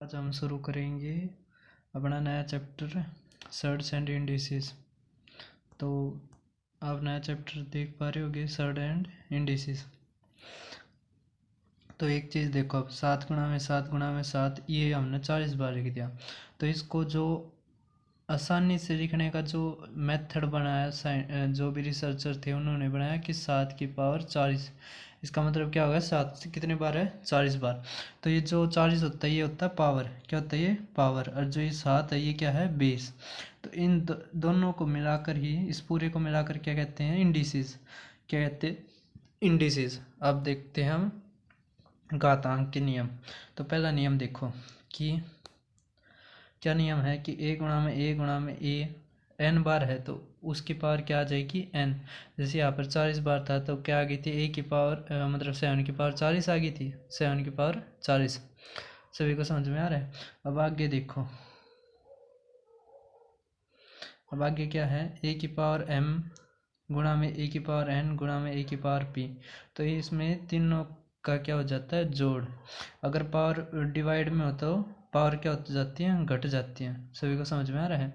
आज हम शुरू करेंगे अपना नया चैप्टर सर्ड्स एंड इंडिसेस। तो आप नया चैप्टर देख पा रहे होगे, सर्ड एंड इंडिसेस। तो एक चीज़ देखो, अब 7 × 7 ये हमने 40 बार लिख दिया। तो इसको जो आसानी से लिखने का जो मेथड बनाया, जो भी रिसर्चर थे उन्होंने बनाया कि 7 की पावर 40। इसका मतलब क्या होगा, 7 कितने बार है, 40 बार। तो ये जो 40 होता है ये होता है पावर, क्या होता है ये पावर, और जो ये 7 है ये क्या है, बेस। तो इन दोनों को मिलाकर ही, इस पूरे को मिलाकर क्या कहते हैं, इंडिसेस। क्या कहते हैं, इंडिसेस। अब देखते हैं हम घातांक के नियम। तो पहला नियम देखो कि क्या नियम है कि a × a n बार है तो उसकी पावर क्या आ जाएगी, n। जैसे यहाँ पर 40 बार था तो क्या आ गई थी, a की पावर मतलब 7 की पावर 40 आ गई थी, 7 की पावर 40। सभी को समझ में आ रहा है। अब आगे देखो, अब आगे क्या है, a की पावर m गुणा में a की पावर n गुणा में a की पावर p। तो ये इसमें तीनों का क्या हो जाता है, जोड़। अगर पावर डिवाइड में हो तो पावर क्या हो जाती है, घट जाती है। सभी को समझ में आ रहा है।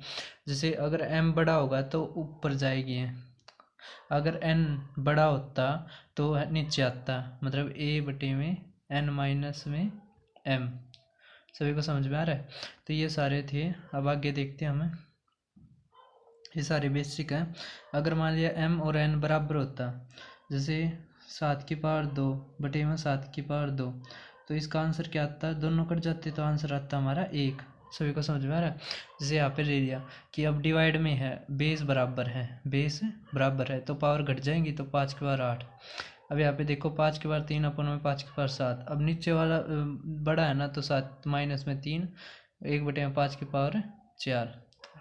जैसे अगर m बड़ा होगा तो ऊपर जाएगी, अगर n बड़ा होता तो नीचे आता, मतलब a/n - m। सभी को समझ में आ रहा है। तो ये सारे थे। अब आगे देखते हैं हमें, ये सारे बेसिक हैं। अगर मान लिया m और n बराबर होता, जैसे 7 की पावर 2/7 की पावर 2, तो इसका आंसर क्या आता है, दोनों कट जाते तो आंसर आता हमारा 1। सभी को समझ में आ रहा है। जैसे यहाँ पे ले लिया कि अब डिवाइड में है, बेस बराबर है तो पावर घट जाएंगी, तो 5 की पावर 8। अब यहाँ पे देखो 5 की पावर 3 अपन में 5 की पावर 7। अब नीचे वाला बड़ा है ना, तो 7 माइनस में 3, 1/5 की पावर 4।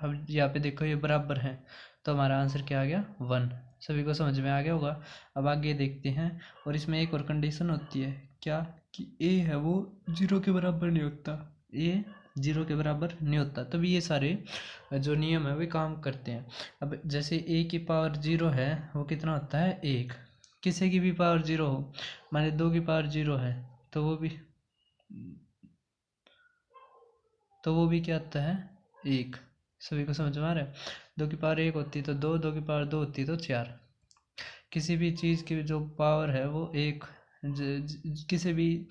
अब यहाँ पे देखो ये बराबर है तो हमारा आंसर क्या आ गया, 1। सभी को समझ में आ गया होगा। अब आगे देखते हैं, और इसमें एक और कंडीशन होती है, क्या कि a है वो 0 के बराबर नहीं होता, a 0 के बराबर नहीं होता। तभी ये सारे जो नियम है वे काम करते हैं। अब जैसे a की पावर 0 है वो कितना होता है, 1। किसी की भी पावर 0 हो, मान ली 2 की पावर 0 है तो वो भी क्या आता है, 1। सभी को समझ में आ रहा है। 2 की पावर 1 होती तो 2, 2 की पावर 2 होती तो 4। किसी भी चीज़ की जो पावर है वो एक, किसी भी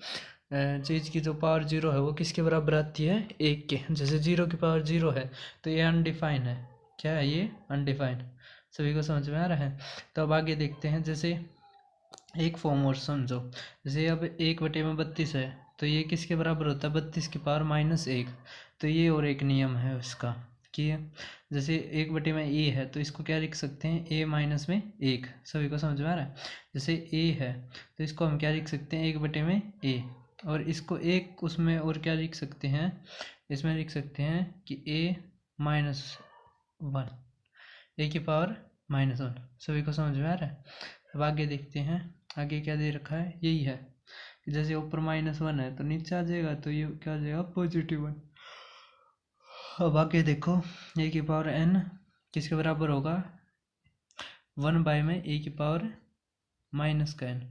चीज़ की जो पावर 0 है वो किसके बराबर आती है, 1 के। जैसे 0 की पावर 0 है तो ये अनडिफाइन है, क्या है ये, अनडिफाइंड। सभी को समझ में आ रहा है। तो अब आगे देखते हैं, जैसे एक फॉर्म और समझो। जैसे अब 1/32 है तो ये किसके बराबर होता है, 32 की पावर -1। तो ये और एक नियम है उसका कि जैसे 1/a है तो इसको क्या लिख सकते हैं, a-1। सभी को समझ में आ रहा है। जैसे a है तो इसको हम क्या लिख सकते हैं, 1/a। और इसको एक उसमें और क्या लिख सकते हैं, इसमें लिख सकते हैं कि a-1, a की पावर-1। सभी को समझ में आ रहा है। अब आगे देखते हैं, आगे क्या दे रखा है, यही है कि जैसे ऊपर -1 है तो नीचे आ जाएगा, तो ये क्या आ जाएगा, +1। अब आगे देखो, a की पावर n किसके बराबर होगा, 1/में a की पावर -n।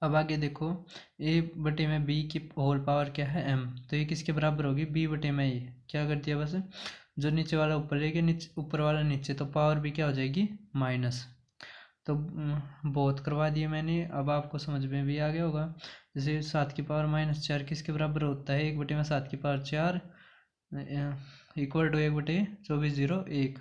अब आगे देखो, a/में b की होल पावर क्या है, m। तो ये किसके बराबर होगी, b/में a। क्या कर दिया, बस जो नीचे वाला ऊपर लेके, नीचे ऊपर वाला नीचे, तो पावर भी क्या हो जाएगी, माइनस। तो बहुत करवा दिए मैंने, अब आपको समझ में भी आ गया होगा। जैसे 7 की पावर-4 किसके बराबर होता है, 1/7 की पावर 4 इक्वल टू 1/24/0 1।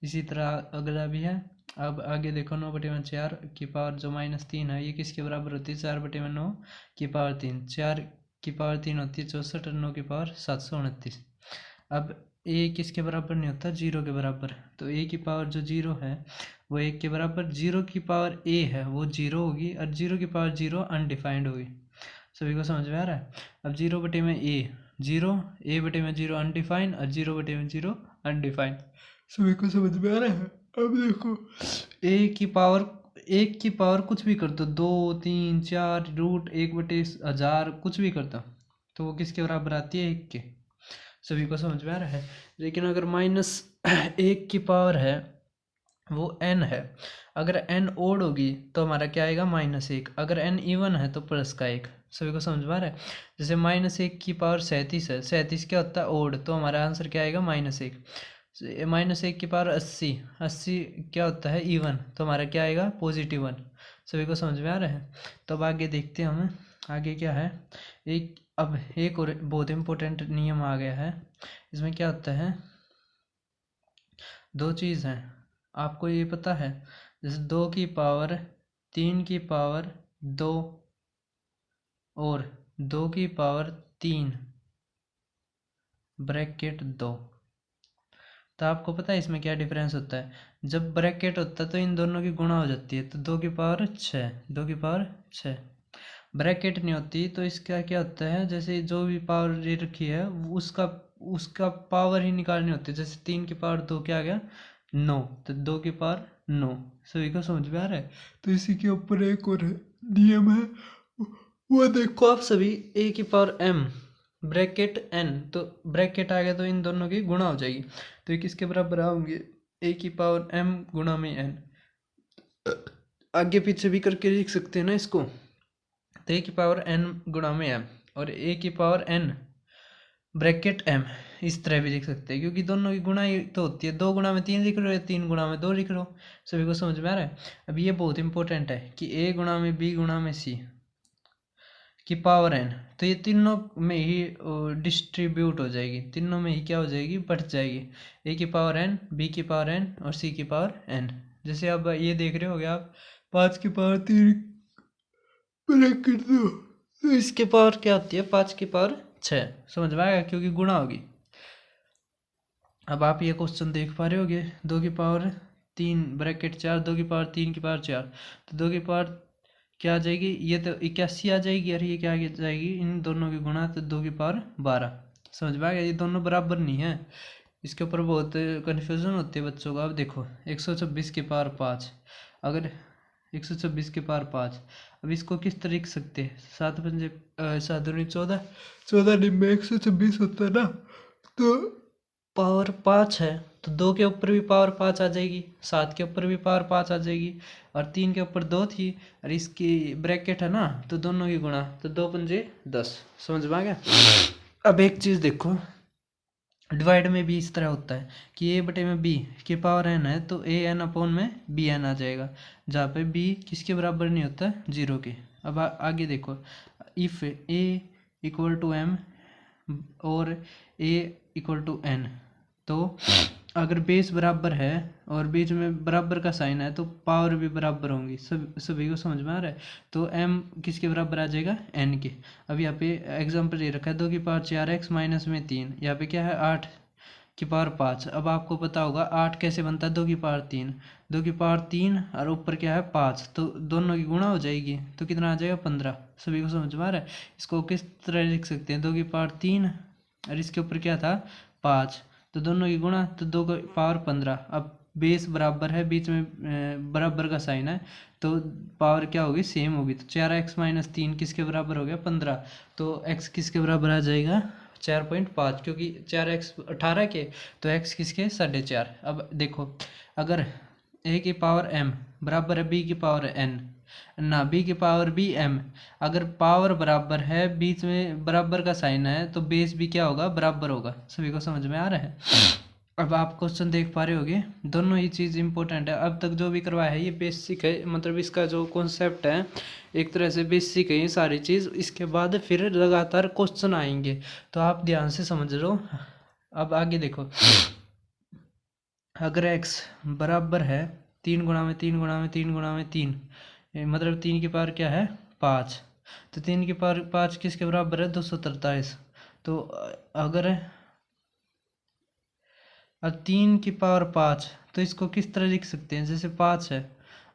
इसी तरह अगला भी है। अब आगे देखो, 9/4 की पावर जो -3 है ये किसके बराबर होती है, 4/9 की पावर 3। 4 की पावर 3 होती है 64 और 9 की पावर 729। अब a किसके बराबर नहीं होता, 0 के बराबर। तो a की पावर जो 0 है वो 1 के बराबर, 0 की पावर a है वो 0 होगी, और 0 की पावर 0 अनडिफाइंड होगी। सभी को समझ में आ रहा है। अब 0/में a 0, a/में 0 अनडिफाइंड, और 0/में 0 अनडिफाइंड। सभी को समझ में आ रहा है। अब देखो, a की पावर, 1 की पावर कुछ भी कर दो, 2, 3, 4, √1/1000 कुछ भी कर दो, तो वो किसके बराबर आती है, 1 के। सभी को समझ में आ रहा है। लेकिन अगर -1 की पावर है वो n है, अगर n ओड होगी तो हमारा क्या आएगा, -1। अगर n इवन है तो प्लस का 1। सभी को समझ में आ रहा है। जैसे -1 की पावर 37 है, 37 क्या होता है ओड, तो हमारा आंसर क्या आएगा -1। -1 की पावर 80, 80 क्या होता है इवन, तो हमारा क्या आएगा +1। सभी को समझ में आ रहा है। तो अब आगे देखते हैं हम आगे क्या है। अब एक और बहुत इंपॉर्टेंट नियम आ गया है। इसमें क्या होता है, दो चीज़ हैं, आपको ये पता है। जैसे 2 की पावर 3 की पावर 2 और 2 की पावर 3 ब्रैकेट 2, तो आपको पता है इसमें क्या डिफरेंस होता है। जब ब्रैकेट होता है तो इन दोनों की गुणा हो जाती है, तो 2 की पावर 6, 2 की पावर 6। ब्रैकेट नहीं होती तो इसका क्या होता है, जैसे जो भी पावर ये रखी है उसका उसका पावर ही निकालनी होती है। जैसे 3 की पावर 2 क्या आ गया 9, तो 2 की पावर 9। सभी को समझ में आ रहा है। तो इसी के ऊपर एक और नियम है, वो देखो आप सभी। a की पावर m ब्रैकेट n, तो ब्रैकेट आ गया तो इन दोनों की गुणा हो जाएगी, तो ये किसके बराबर आएंगे, a की पावर m गुणा में n। आगे पीछे भी करके लिख सकते हैं ना इसको, तो a की पावर n गुणा में m और a की पावर n ब्रैकेट m, इस तरह भी लिख सकते हैं, क्योंकि दोनों की गुणा ही तो होती है। 2 गुणा में 3 लिख लो या 3 गुणा में 2 लिख लो। सभी को समझ में आ रहा है। अब ये बहुत इंपॉर्टेंट है कि a गुणा में b गुणा में c की पावर n, तो ये तीनों में ही डिस्ट्रीब्यूट हो जाएगी, तीनों में ही क्या हो जाएगी, बढ़ जाएगी। a की पावर n, b की पावर n और c की पावर n। जैसे अब ये देख रहे होगे आप 5 की पावर 3 ब्रैकेट 2, तो इसके पावर क्या होती है 5 की पावर 6। समझ में आएगा, क्योंकि गुणा होगी। अब आप ये क्वेश्चन देख पा रहे होगे, 2 की पावर 3 ब्रैकेट 4, 2 की पावर 3 की पावर 4, तो 2 की पावर क्या आ जाएगी, ये तो 81 आ जाएगी, और ये क्या आ जाएगी इन दोनों की गुणा, तो 2 की पावर 12। समझ में आ गया, ये दोनों बराबर नहीं है। इसके ऊपर बहुत कन्फ्यूजन होती है बच्चों का। अब देखो 126 की पावर 5, अगर 126 की पावर 5, अब इसको किस तरह लिख सकते हैं, 7 पंजे 7 दूनी 14, 14 डिब्बे 126 होता है ना, तो पावर 5 है तो 2 के ऊपर भी पावर 5 आ जाएगी, 7 के ऊपर भी पावर 5 आ जाएगी, और 3 के ऊपर 2 थी, और इसकी ब्रैकेट है ना, तो दोनों की गुणा, तो 2 पंजे 10। समझ में आ गया। अब एक चीज़ देखो, डिवाइड में भी इस तरह होता है कि a बटे में b की पावर n है, तो a n अपॉन में b n आ जाएगा, जहाँ पे b किसके बराबर नहीं होता, 0 के। अब आगे देखो, if a equal to m और a इक्वल टू n, तो अगर बेस बराबर है और बीच में बराबर का साइन है तो पावर भी बराबर होंगी। सभी को समझ में आ रहा है। तो m किसके बराबर आ जाएगा, n के। अब यहाँ पे एग्जांपल ये रखा है 2 की पावर 4x माइनस में 3, यहाँ पे क्या है 8 की पावर 5। अब आपको पता होगा 8 कैसे बनता है, 2 की पावर 3, 2 की पावर 3 और ऊपर क्या है 5, तो दोनों की गुणा हो जाएगी, तो कितना आ जाएगा 15। सभी को समझ में आ रहा है। इसको किस तरह लिख सकते हैं, 2 की पावर 3 और इसके ऊपर क्या था 5, तो दोनों की गुणा, तो 2 की पावर 15। अब बेस बराबर है, बीच में बराबर का साइन है, तो पावर क्या होगी, सेम होगी। तो 4x माइनस 3 किसके बराबर हो गया 15, तो x किसके बराबर आ जाएगा 4.5, क्योंकि 4x 18 के, तो x किसके 4.5। अब देखो, अगर a की पावर m बराबर है b की पावर n ना, b की पावर भी m, अगर पावर बराबर है, बीच में बराबर का साइन है, तो बेस भी क्या होगा, बराबर होगा। सभी को समझ में आ रहा है। अब आप क्वेश्चन देख पा रहे होगे, दोनों ही चीज़ इंपॉर्टेंट है। अब तक जो भी करवाया है ये बेसिक है, मतलब इसका जो कॉन्सेप्ट है एक तरह से बेसिक है ये सारी चीज़। इसके बाद फिर लगातार क्वेश्चन आएंगे, तो आप ध्यान से समझ लो। अब आगे देखो, अगर x बराबर है 3 गुणा में 3 गुणा में 3 गुणा में 3, मतलब 3 की पावर क्या है 5, तो 3 की पावर 5 किसके बराबर है 243। तो अगर अब 3 की पावर 5, तो इसको किस तरह लिख सकते हैं, जैसे 5 है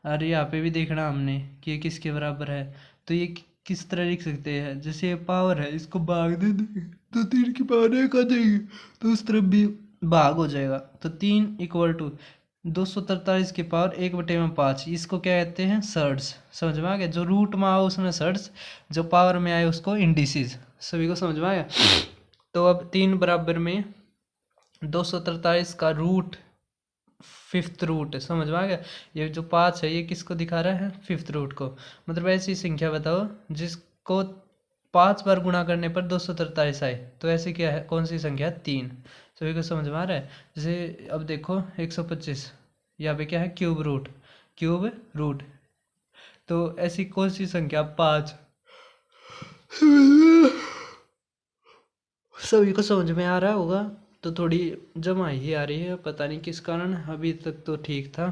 और यहाँ पे भी देखना हमने कि ये किसके बराबर है, तो ये किस तरह लिख सकते हैं, जैसे ये पावर है इसको भाग दे देंगे तो 3 की पावर 1 आ जाएगी, तो उस तरफ भी भाग हो जाएगा। तो 3 इक्वल टू 243 की पावर 1/5, इसको क्या कहते हैं सर्ड्स। समझ में आ गया, जो रूट में आओ उसमें सर्ड्स, जो पावर में आए उसको इंडिसेस। सभी को समझ में आया। तो अब 3 बराबर में 243 का रूट 5th रूट है। समझ में आ गया। ये जो 5 है ये किसको दिखा रहा है 5th रूट को, मतलब ऐसी संख्या बताओ जिसको 5 बार गुणा करने पर 243 आए, तो ऐसे क्या है, कौन सी संख्या है, 3। सभी को समझ में आ रहा है। जैसे अब देखो 125, यहाँ पे क्या है, क्यूब रूट, तो ऐसी कौन सी संख्या 5। सभी को समझ में आ रहा होगा। तो थोड़ी जमा ही आ रही है, पता नहीं किस कारण, अभी तक तो ठीक था,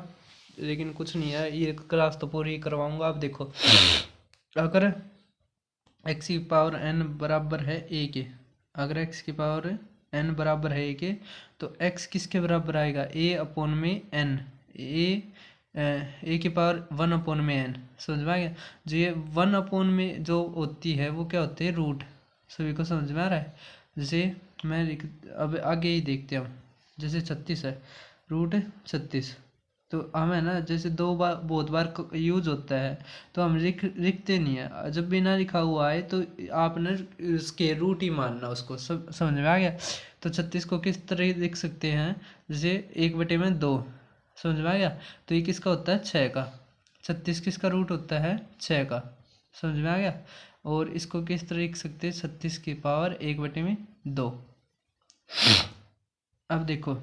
लेकिन कुछ नहीं है, ये क्लास तो पूरी करवाऊंगा। आप देखो, अगर x की पावर n बराबर है a के, अगर x की पावर n बराबर है a के, तो x किसके बराबर आएगा, a अपॉन में n, a की पावर 1 अपॉन में n, समझ में आ गया। जो ये 1 अपॉन में जो होती है वो क्या होती है, रूट। सभी को समझ में आ रहा है। जैसे मैं अब आगे ही देखते हैं हम, जैसे 36 है, रूट 36, तो हमें ना जैसे 2 बार बहुत बार यूज होता है, तो हम लिखते नहीं है, जब बिना लिखा हुआ है तो आपने उसके रूट ही मानना उसको, सब समझ में आ गया। तो 36 को किस तरह लिख सकते हैं, जैसे 1/2, समझ में आ गया। तो ये किसका होता है, 6 का, 36 किसका रूट होता है, 6 का, समझ में आ गया। और इसको किस तरह लिख सकते हैं, 36 की पावर 1/2। अब देखो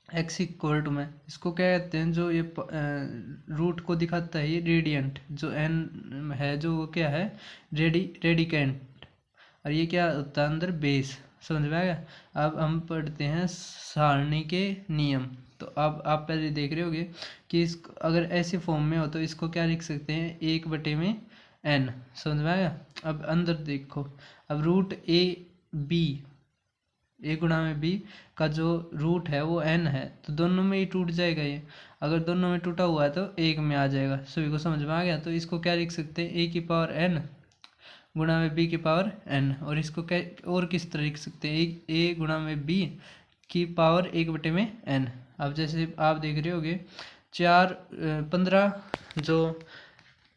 x इक्वल टू में इसको क्या कहते हैं, जो ये रूट को दिखाता है, ये रेडियंट, जो n है जो वो क्या है, रेडिकेंट, और ये क्या होता है अंदर, बेस, समझ में आ गया। अब हम पढ़ते हैं सारणी के नियम। तो अब आप पहले देख रहे होगे कि इस अगर ऐसे फॉर्म में हो तो इसको क्या लिख सकते हैं, 1/n, समझ में आया। अब अंदर देखो, अब रूट ए गुणा में बी का जो रूट है वो n है, तो दोनों में ही टूट जाएगा ये, अगर दोनों में टूटा हुआ है तो एक में आ जाएगा। सभी को समझ में आ गया। तो इसको क्या लिख सकते हैं, a की पावर n गुणा में b की पावर n, और इसको क्या और किस तरह लिख सकते हैं, a गुणा में b की पावर 1/n। अब जैसे आप देख रहे होगे 15 जो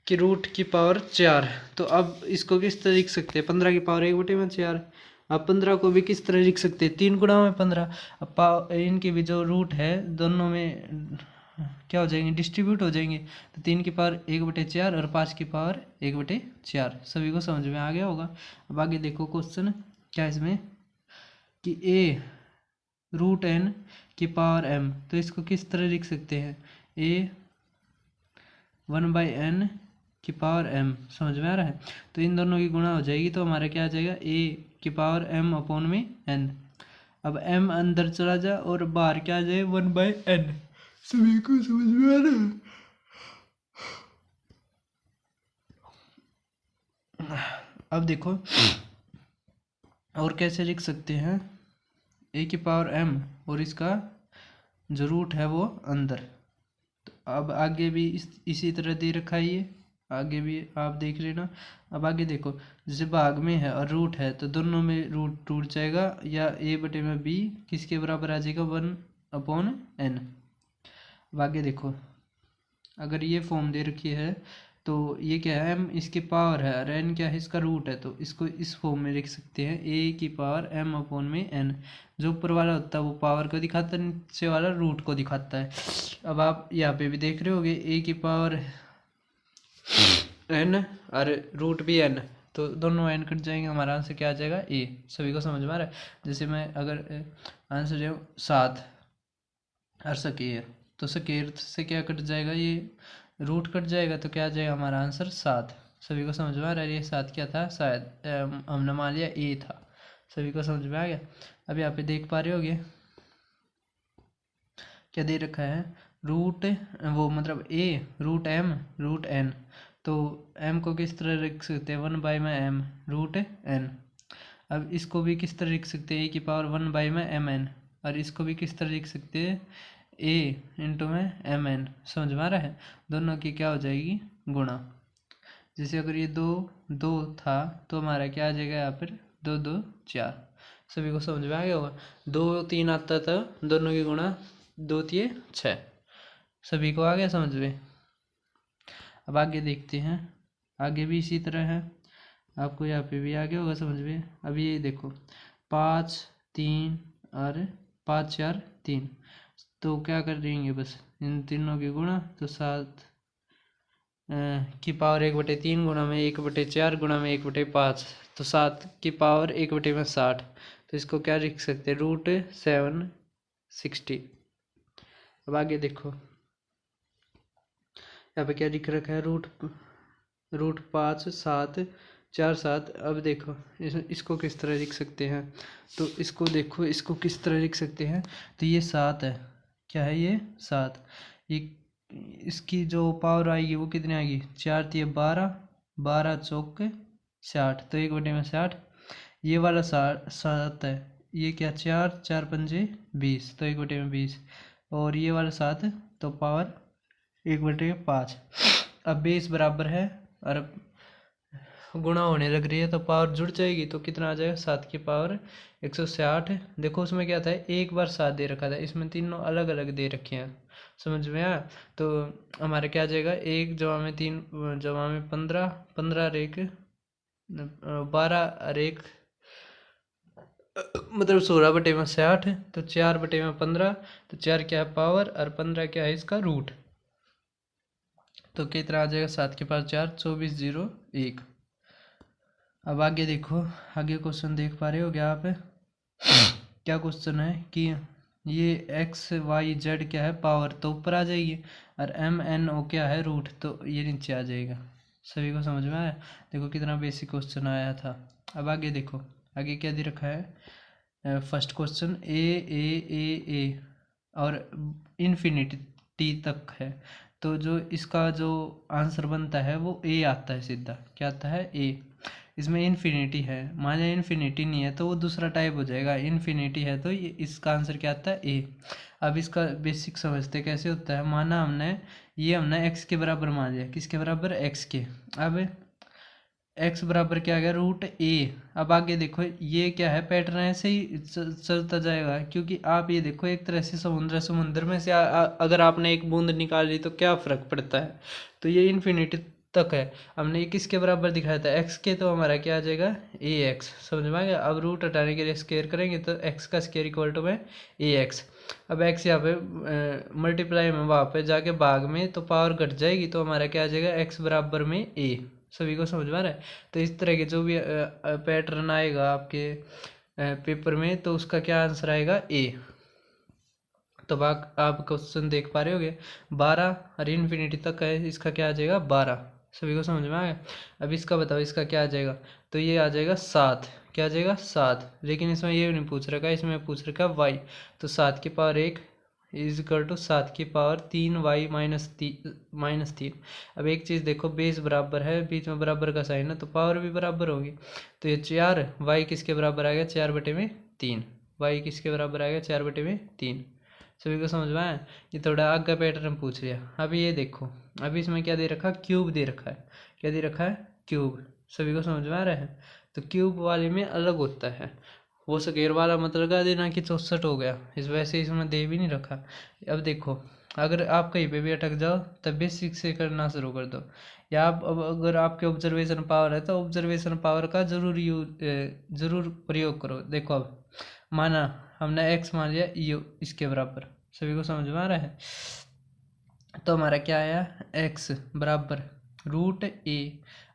कि रूट की पावर 4, तो अब इसको किस तरह लिख सकते हैं, 15 की पावर 1/4। अब 15 को भी किस तरह लिख सकते हैं, 3 गुणा में 15। अब इनके भी जो रूट है दोनों में क्या हो जाएंगे, डिस्ट्रीब्यूट हो जाएंगे, तो 3 की पावर 1/4 और 5 की पावर 1/4। सभी को समझ में आ गया होगा। अब आगे देखो क्वेश्चन क्या है इसमें, कि a रूट n की पावर m, तो इसको किस तरह लिख सकते हैं, a 1/n की पावर m, समझ में आ रहा है। तो इन दोनों की गुणा हो जाएगी, तो हमारा क्या आ जाएगा, a की पावर m अपॉन में n। अब m अंदर चला जा और बाहर क्या आ जाए, 1/n। सभी को समझ में आ रहा है। अब देखो और कैसे लिख सकते हैं, a की पावर m और इसका जो रूट है वो अंदर। तो अब आगे भी इसी तरह दे रखा है, ये आगे भी आप देख लेना। अब आगे देखो, जैसे भाग में है और रूट है, तो दोनों में रूट टूट जाएगा, या a/b किसके बराबर आ जाएगा, 1/n। अब आगे देखो, अगर ये फॉर्म दे रखी है तो ये क्या है, m इसकी पावर है और n क्या है, इसका रूट है, तो इसको इस फॉर्म में लिख सकते हैं, a की पावर m अपॉन में n। जो ऊपर वाला होता है वो पावर को दिखाता है, नीचे वाला रूट को दिखाता है। अब आप यहाँ पे भी देख रहे होगे, a की पावर n और रूट भी n, तो दोनों n कट जाएंगे, हमारा आंसर क्या आ जाएगा, a। सभी को समझ में आ रहा है। जैसे मैं अगर आंसर है 7 और स्क्वायर, तो स्क्वायर से क्या कट जाएगा, ये रूट कट जाएगा, तो क्या आ जाएगा हमारा आंसर 7। सभी को समझ में आ रहा है, ये 7 क्या था, शायद हमने मान लिया a था। सभी को समझ में आ गया। अब यहाँ पे देख पा रहे होगे क्या दे रखा है, रूट वो मतलब a root m root n, तो m को किस तरह लिख सकते हैं, 1/m रूट n। अब इसको भी किस तरह लिख सकते हैं, a की पावर 1/mn, और इसको भी किस तरह लिख सकते हैं, a इंटू में mn। समझ में आ रहा है। दोनों की क्या हो जाएगी, गुणा। जैसे अगर ये 2 2 था तो हमारा क्या आ जाएगा यहाँ पर, 2 2 4। सभी को समझ में आ गया होगा। 2 3 आता था, दोनों की गुणा, 2 3 6। सभी को आ गया समझ में। अब आगे देखते हैं, आगे भी इसी तरह है, आपको यहाँ पे भी आ गया होगा समझ में। अब ये देखो 5 3 और 5 4 3, तो क्या कर देंगे बस इन तीनों की गुणा, तो 7 की पावर 1/3 गुणा में 1/4 गुणा में 1/5, तो 7 की पावर 1/60। तो इसको क्या लिख सकते हैं, √760। अब आगे देखो, यहाँ पे क्या लिख रखा है, √5 7 4 7। अब देखो इसको किस तरह लिख सकते हैं, तो इसको देखो, इसको किस तरह लिख सकते हैं, तो ये 7 है, क्या है ये 7, ये इसकी जो पावर आएगी वो कितनी आएगी, 4×3 = 12, 12×4 = 60, तो 1/60। ये वाला 7 है, ये क्या 4×4 = 20, तो 1/20। और ये वाला 7, तो पावर 1/5। अब बेस बराबर है और अब गुणा होने लग रही है तो पावर जुड़ जाएगी, तो कितना आ जाएगा, 7 की पावर 160। देखो उसमें क्या था, एक बार 7 दे रखा था, इसमें तीनों अलग अलग दे रखे हैं, समझ में आया। तो हमारा क्या आ जाएगा, 1 × 3 = 15, 15 और 1 12 और 1 मतलब 16/60, तो 4/15, तो 4 क्या है पावर और 15 क्या है इसका रूट, तो कितना आ जाएगा, 7 की पावर 4, 24/01। अब आगे देखो, आगे क्वेश्चन देख पा रहे हो क्या आप, क्या क्वेश्चन है कि ये x y z क्या है पावर, तो ऊपर आ जाएगी, और m n o क्या है रूट, तो ये नीचे आ जाएगा। सभी को समझ में आया, देखो कितना बेसिक क्वेश्चन आया था। अब आगे देखो, आगे क्या दे रखा है, फर्स्ट क्वेश्चन ए और इन्फिनिटी तक है, तो जो इसका जो आंसर बनता है वो ए आता है, सीधा क्या आता है ए। इसमें इन्फिनिटी है, मान लिया इन्फिनिटी नहीं है तो वो दूसरा टाइप हो जाएगा, इन्फिनिटी है तो ये इसका आंसर क्या आता है ए। अब इसका बेसिक समझते कैसे होता है, माना हमने एक्स के बराबर मान लिया, किसके बराबर, एक्स के। अब एक्स बराबर क्या आ गया, √a। अब आगे देखो ये क्या है, पैटर्न ऐसे ही चलता जाएगा, क्योंकि आप ये देखो एक तरह से समुद्र में से अगर आपने एक बूंद निकाल ली तो क्या फर्क पड़ता है, तो ये इन्फिनिटी तक है। हमने ये किसके बराबर दिखाया था, एक्स के, तो हमारा क्या आ जाएगा ए एक्स, समझ में आ गया। अब रूट हटाने के लिए स्क्वायर करेंगे तो एक्स का स्क्वायर इक्वल टू में ए एक्स। अब एक्स यहाँ पे मल्टीप्लाई में वहाँ पे जाके भाग में तो पावर घट जाएगी, तो हमारा क्या आ जाएगा, एक्स बराबर में ए। सभी को समझ में आ रहा है। तो इस तरह के जो भी पैटर्न आएगा आपके पेपर में, तो उसका क्या आंसर आएगा ए। तो आप क्वेश्चन देख पा रहे होगे, 12 और इन्फिनिटी तक है, इसका क्या आ जाएगा 12। सभी को समझ में आ गया। अब इसका बताओ, इसका क्या आ जाएगा, तो ये आ जाएगा 7, क्या आ जाएगा 7। लेकिन इसमें ये नहीं पूछ रखा, इसमें पूछ रखा वाई, तो 7 की पावर 1 = 7 की पावर 3y -3। अब एक चीज़ देखो, बेस बराबर है, बीच में बराबर का साइन है, तो पावर भी बराबर होगी। तो ये 4 y किसके बराबर आ गया, 4/3। y किसके बराबर आ गया, 4/3। सभी को समझ में आया। ये थोड़ा आगे पैटर्न पूछ लिया। अभी ये देखो, अभी इसमें क्या दे रखा, क्यूब दे रखा है, क्या दे रखा है, क्यूब। सभी को समझ में आ रहा है। तो क्यूब वाले में अलग होता है, वो स्क्वायर वाला मतलब लगा देना कि 64 हो गया, इस वजह से इसमें दे भी नहीं रखा। अब देखो, अगर आप कहीं पे भी अटक जाओ तब बेसिक से करना शुरू कर दो, या आप अब अगर आपके ऑब्जर्वेशन पावर है तो ऑब्जर्वेशन पावर का जरूर प्रयोग करो। देखो अब माना हमने एक्स मान लिया यू इसके बराबर, सभी को समझ में आ रहा है। तो हमारा क्या आया, एक्स बराबर √a।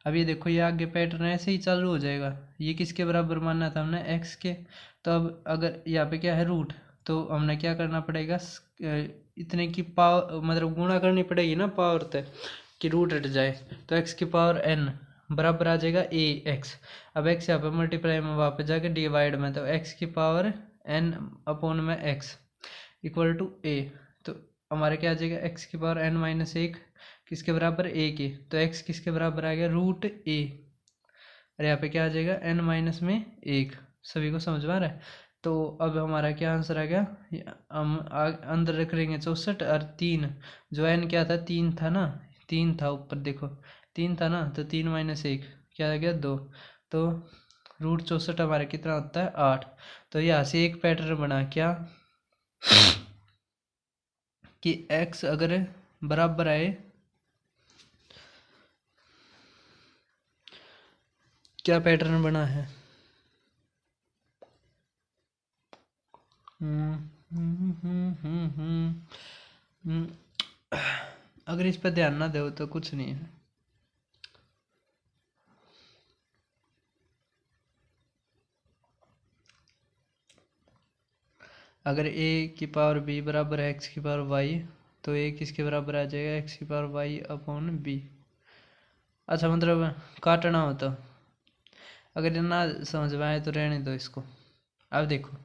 अब ये देखो, ये आगे पैटर्न ऐसे ही चालू हो जाएगा। ये किसके बराबर मानना था हमने, एक्स के। तो अब अगर यहाँ पे क्या है रूट, तो हमने क्या करना पड़ेगा, इतने की पावर मतलब गुणा करनी पड़ेगी ना पावर तक, कि रूट हट जाए। तो एक्स की पावर n बराबर आ जाएगा ए एक्स। अब एक्स यहाँ पे मल्टीप्लाई में वापस जाके डिवाइड में, तो एक्स की पावर n/x इक्वल टू ए। तो हमारा क्या आ जाएगा, एक्स की पावर n-1 किसके बराबर, ए के। तो एक्स किसके बराबर आ गया, √a। और यहाँ पे क्या आ जाएगा, n-1। सभी को समझ में आ रहा है। तो अब हमारा क्या आंसर आ गया, हम अंदर रख लेंगे 64 और 3, जो n क्या था, 3 था ना, 3 था ऊपर देखो, 3 था ना, तो 3-1 क्या आ गया 2। तो √64 हमारा कितना होता है 8। तो यहाँ से एक पैटर्न बना क्या, कि x अगर बराबर आए, क्या पैटर्न बना है, अगर इस पर ध्यान ना दो तो कुछ नहीं है। अगर a की पावर b बराबर है x की पावर y, तो a किसके बराबर आ जाएगा, x की पावर y अपॉन b। अच्छा मतलब काटना हो तो, अगर ये ना समझ में आए तो रहने दो इसको। अब देखो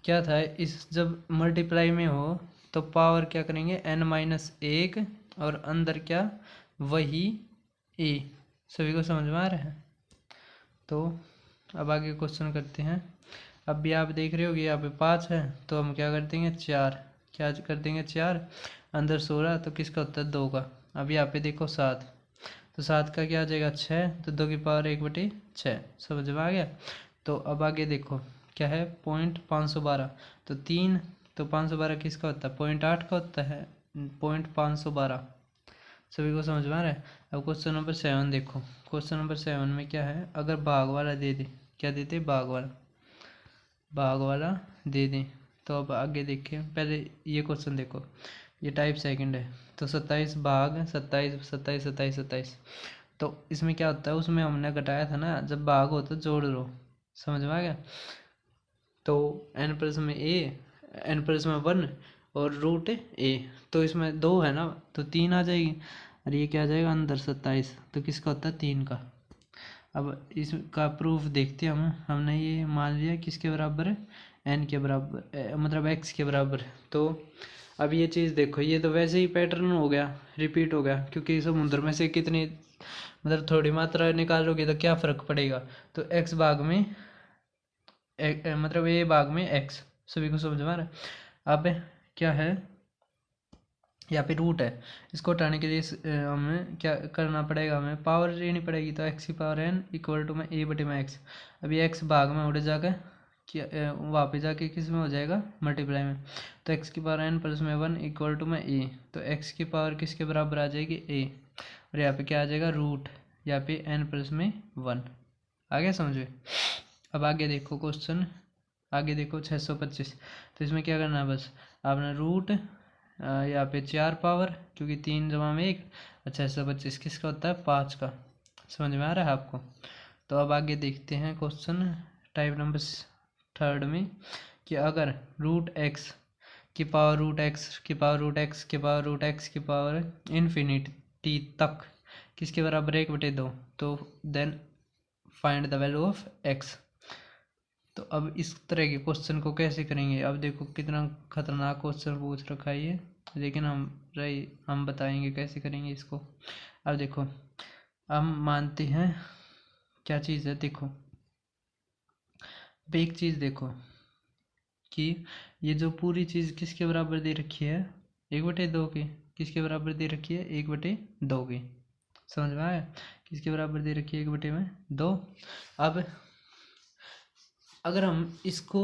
क्या था, इस जब मल्टीप्लाई में हो तो पावर क्या करेंगे n-1, और अंदर क्या वही a। सभी को समझ में आ रहा है? तो अब आगे क्वेश्चन करते हैं। अब भी आप देख रहे हो कि यहाँ पे 5 है, तो हम क्या कर देंगे 4, क्या कर देंगे 4, अंदर 16, तो किसका उत्तर 2 का। अब यहाँ पे देखो 7, तो 7 का क्या आ जाएगा 6, तो 2 की पावर 1/6। समझ में आ गया? तो अब आगे देखो क्या है, पॉइंट 512, तो 3, तो 512 किसका होता है, 0.8 का होता है, 0.512। सभी को समझ में आ रहा है? अब क्वेश्चन नंबर 7 देखो। क्वेश्चन नंबर 7 में क्या है, अगर भाग वाला दे दे, क्या देते, भाग वाला दे दें, तो अब आगे देखें। पहले ये क्वेश्चन देखो, ये टाइप सेकंड है, तो 27 भाग 27, 27, 27, 27, तो इसमें क्या होता है, उसमें हमने घटाया था ना, जब भाग हो तो जोड़ लो। समझ में आ गया? तो n प्लस में n प्लस में 1 और रूट a, तो इसमें 2 है ना, तो 3 आ जाएगी, और ये क्या आ जाएगा अंदर 27, तो किसका होता है 3 का। अब इसका प्रूफ देखते हैं हमने ये मान लिया किसके बराबर है, n के बराबर, मतलब x के बराबर। तो अब ये चीज़ देखो, ये तो वैसे ही पैटर्न हो गया, रिपीट हो गया, क्योंकि समुद्र में से कितनी मतलब थोड़ी मात्रा निकालोगे तो क्या फ़र्क पड़ेगा। तो x भाग में मतलब a भाग में x, सभी को समझ में आ रहा है? अब क्या है, यहाँ पे रूट है, इसको हटाने के लिए हमें क्या करना पड़ेगा, हमें पावर लेनी पड़ेगी, तो x की पावर n इक्वल टू में a/x। अब ये x भाग में उड़ जाकर क्या वहाँ पे जाके किस में हो जाएगा, मल्टीप्लाई में, तो x की पावर n प्लस में 1 इक्वल टू में a, तो x की पावर किसके बराबर आ जाएगी a, और यहाँ पे क्या आ जाएगा रूट, यहाँ पे n प्लस में 1। आ गया समझ में? अब आगे देखो क्वेश्चन, आगे देखो 625, तो इसमें क्या करना है, बस आपने रूट यहाँ पे 4 पावर, क्योंकि 3 जमा में 1, 625 किसका होता है 5 का। समझ में आ रहा है आपको? तो अब आगे देखते हैं क्वेश्चन टाइप नंबर 3 में, कि अगर रूट एक्स की पावर रूट एक्स की पावर रूट एक्स की पावर रूट एक्स की पावर इन्फिनिटी तक किसके बराबर 1/2, तो then find the value of X. तो अब इस तरह के क्वेश्चन को कैसे करेंगे, अब देखो कितना खतरनाक क्वेश्चन पूछ रखा है ये, लेकिन हम बताएंगे कैसे करेंगे इसको। अब देखो, हम मानते हैं क्या चीज़ है, देखो अब एक चीज़ देखो कि ये जो पूरी चीज़ किसके बराबर दे रखी है, 1/2 की, किसके बराबर दे रखी है 1/2 की। समझ में आया? किसके बराबर दे रखी है 1/2। अब अगर हम इसको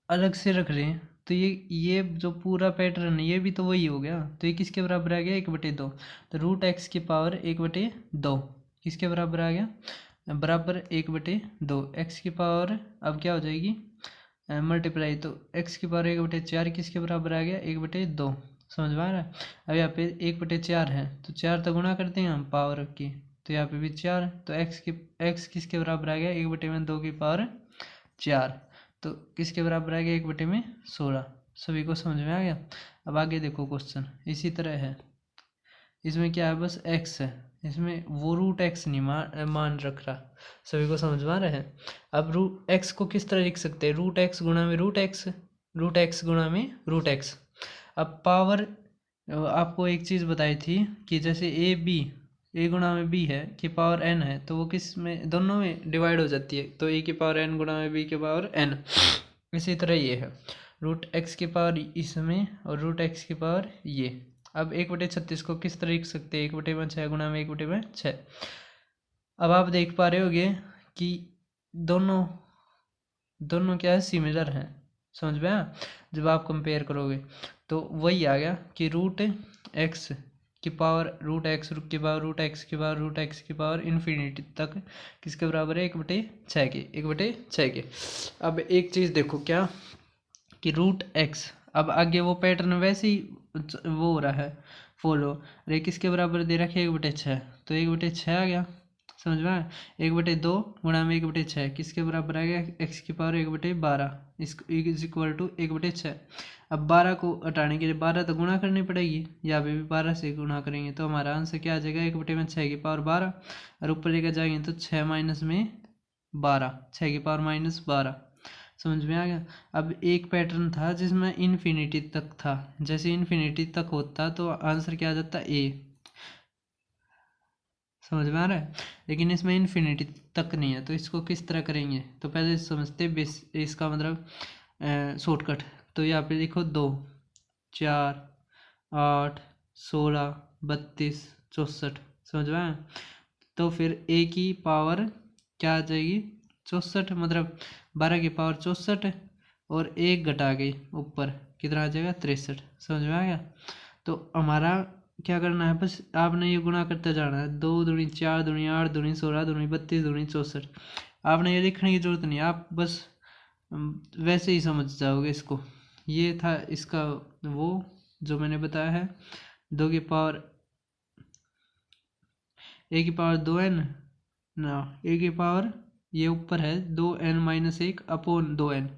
अलग से रख लें, तो ये जो पूरा पैटर्न है ये भी तो वही हो गया, तो ये किसके बराबर आ गया 1/2, तो रूट एक्स की पावर 1/2 किसके बराबर आ गया, बराबर 1/2, एक्स की पावर अब क्या हो जाएगी मल्टीप्लाई, तो एक्स की पावर 1/4 किसके बराबर आ गया 1/2। समझ में आ रहा है? अब यहाँ पे 1/4 है, तो 4 तो गुणा करते हैं हम पावर की, तो यहाँ पे भी 4, तो एक्स किसके बराबर आ गया 1/2 की पावर 4, तो किसके बराबर आ गया 1/16। सभी को समझ में आ गया? अब आगे देखो क्वेश्चन इसी तरह है, इसमें क्या है बस x है, इसमें वो रूट एक्स नहीं मान रख रहा। सभी को समझ में आ रहा है? अब रूट एक्स को किस तरह लिख सकते हैं, रूट एक्स गुणा में रूट एक्स, रूट एक्स गुणा में रूट एक्स। अब पावर आपको एक चीज़ बताई थी कि जैसे ए गुणा में बी है कि पावर n है, तो वो किस में दोनों में डिवाइड हो जाती है, तो a की पावर n गुणा में b की पावर n। इसी तरह ये है रूट एक्स की पावर इसमें और रूट एक्स की पावर ये। अब 1/36 को किस तरह लिख सकते हैं, 1/6 गुणा में 1/6। अब आप देख पा रहे होगे कि दोनों दोनों क्या है सिमिलर हैं। समझ में आया? जब आप कंपेयर करोगे तो वही आ गया कि रूट एक्स की पावर रूट एक्स की पावर रूट एक्स की पावर रूट एक्स की पावर इन्फिनिटी तक किसके बराबर है 1/6 के, 1/6 के। अब एक चीज़ देखो क्या कि रूट एक्स, अब आगे वो पैटर्न वैसे ही वो हो रहा है फॉलो, अरे किसके बराबर दे रखे 1/6, तो 1/6 आ गया। समझ में आया? 1/2 गुणा में 1/6 किसके बराबर आ गया? x की पावर 1/12 इज इक्वल टू 1/6। अब 12 को हटाने के लिए 12 तो गुणा करनी पड़ेगी, यहाँ पे भी 12 से गुणा करेंगे तो हमारा आंसर क्या आ जाएगा? 1/6 की पावर 12 और ऊपर लेकर जाएंगे तो 6 माइनस में 12, 6 की पावर -12। समझ में आ गया? अब एक पैटर्न था जिसमें इन्फिनिटी तक था, जैसे इन्फिनिटी तक होता तो आंसर क्या आ जाता? ए। समझ में आ रहा है? लेकिन इसमें इन्फिनिटी तक नहीं है, तो इसको किस तरह करेंगे? तो पहले समझते बेस, इसका मतलब शॉर्टकट। तो यहाँ पे लिखो 2, 4, 8, 16, 32, 64। समझ में आया? तो फिर a की पावर क्या आ जाएगी? 64, मतलब 12 की पावर 64 और 1 घटा के ऊपर कितना आ जाएगा? 63। समझ में आ गया? तो हमारा क्या करना है? बस आपने ये गुणा करते जाना है। 2 दूनी 4 दूनी 8 दूनी 16 दूनी 32 दूनी 64। आपने ये लिखने की जरूरत नहीं, आप बस वैसे ही समझ जाओगे इसको। ये था इसका वो जो मैंने बताया है, 2 की पावर a की पावर 2n ना, a की पावर ये ऊपर है 2n-1 अपॉन 2n।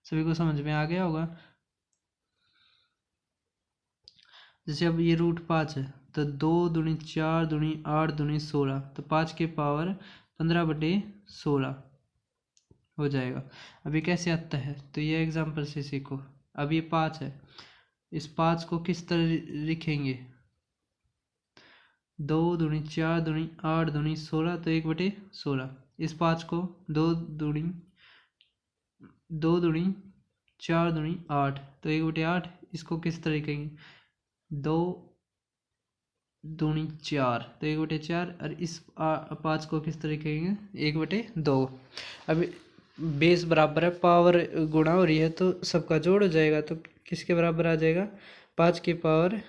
सभी को समझ में आ गया होगा? जैसे अब ये √5 है तो 2 दूनी 4 दूनी 8 दूनी 16, तो 5 की पावर 15/16 हो जाएगा। अब ये कैसे आता है? तो ये एग्जाम्पल से सीखो। अब ये 5 है, इस 5 को किस तरह लिखेंगे? 2 दूनी 4 दूनी 8 दूनी 16, तो 1/16। इस 5 को 2 दूनी 4 दूनी 8, तो 1/8। इसको किस तरह लिखेंगे? 2 दूनी 4, तो 1/4। और इस 5 को किस तरह लिखेंगे? 1/2। अब बेस बराबर है, पावर गुणा हो रही है तो सबका जोड़ हो जाएगा, तो किसके बराबर आ जाएगा? 5 की पावर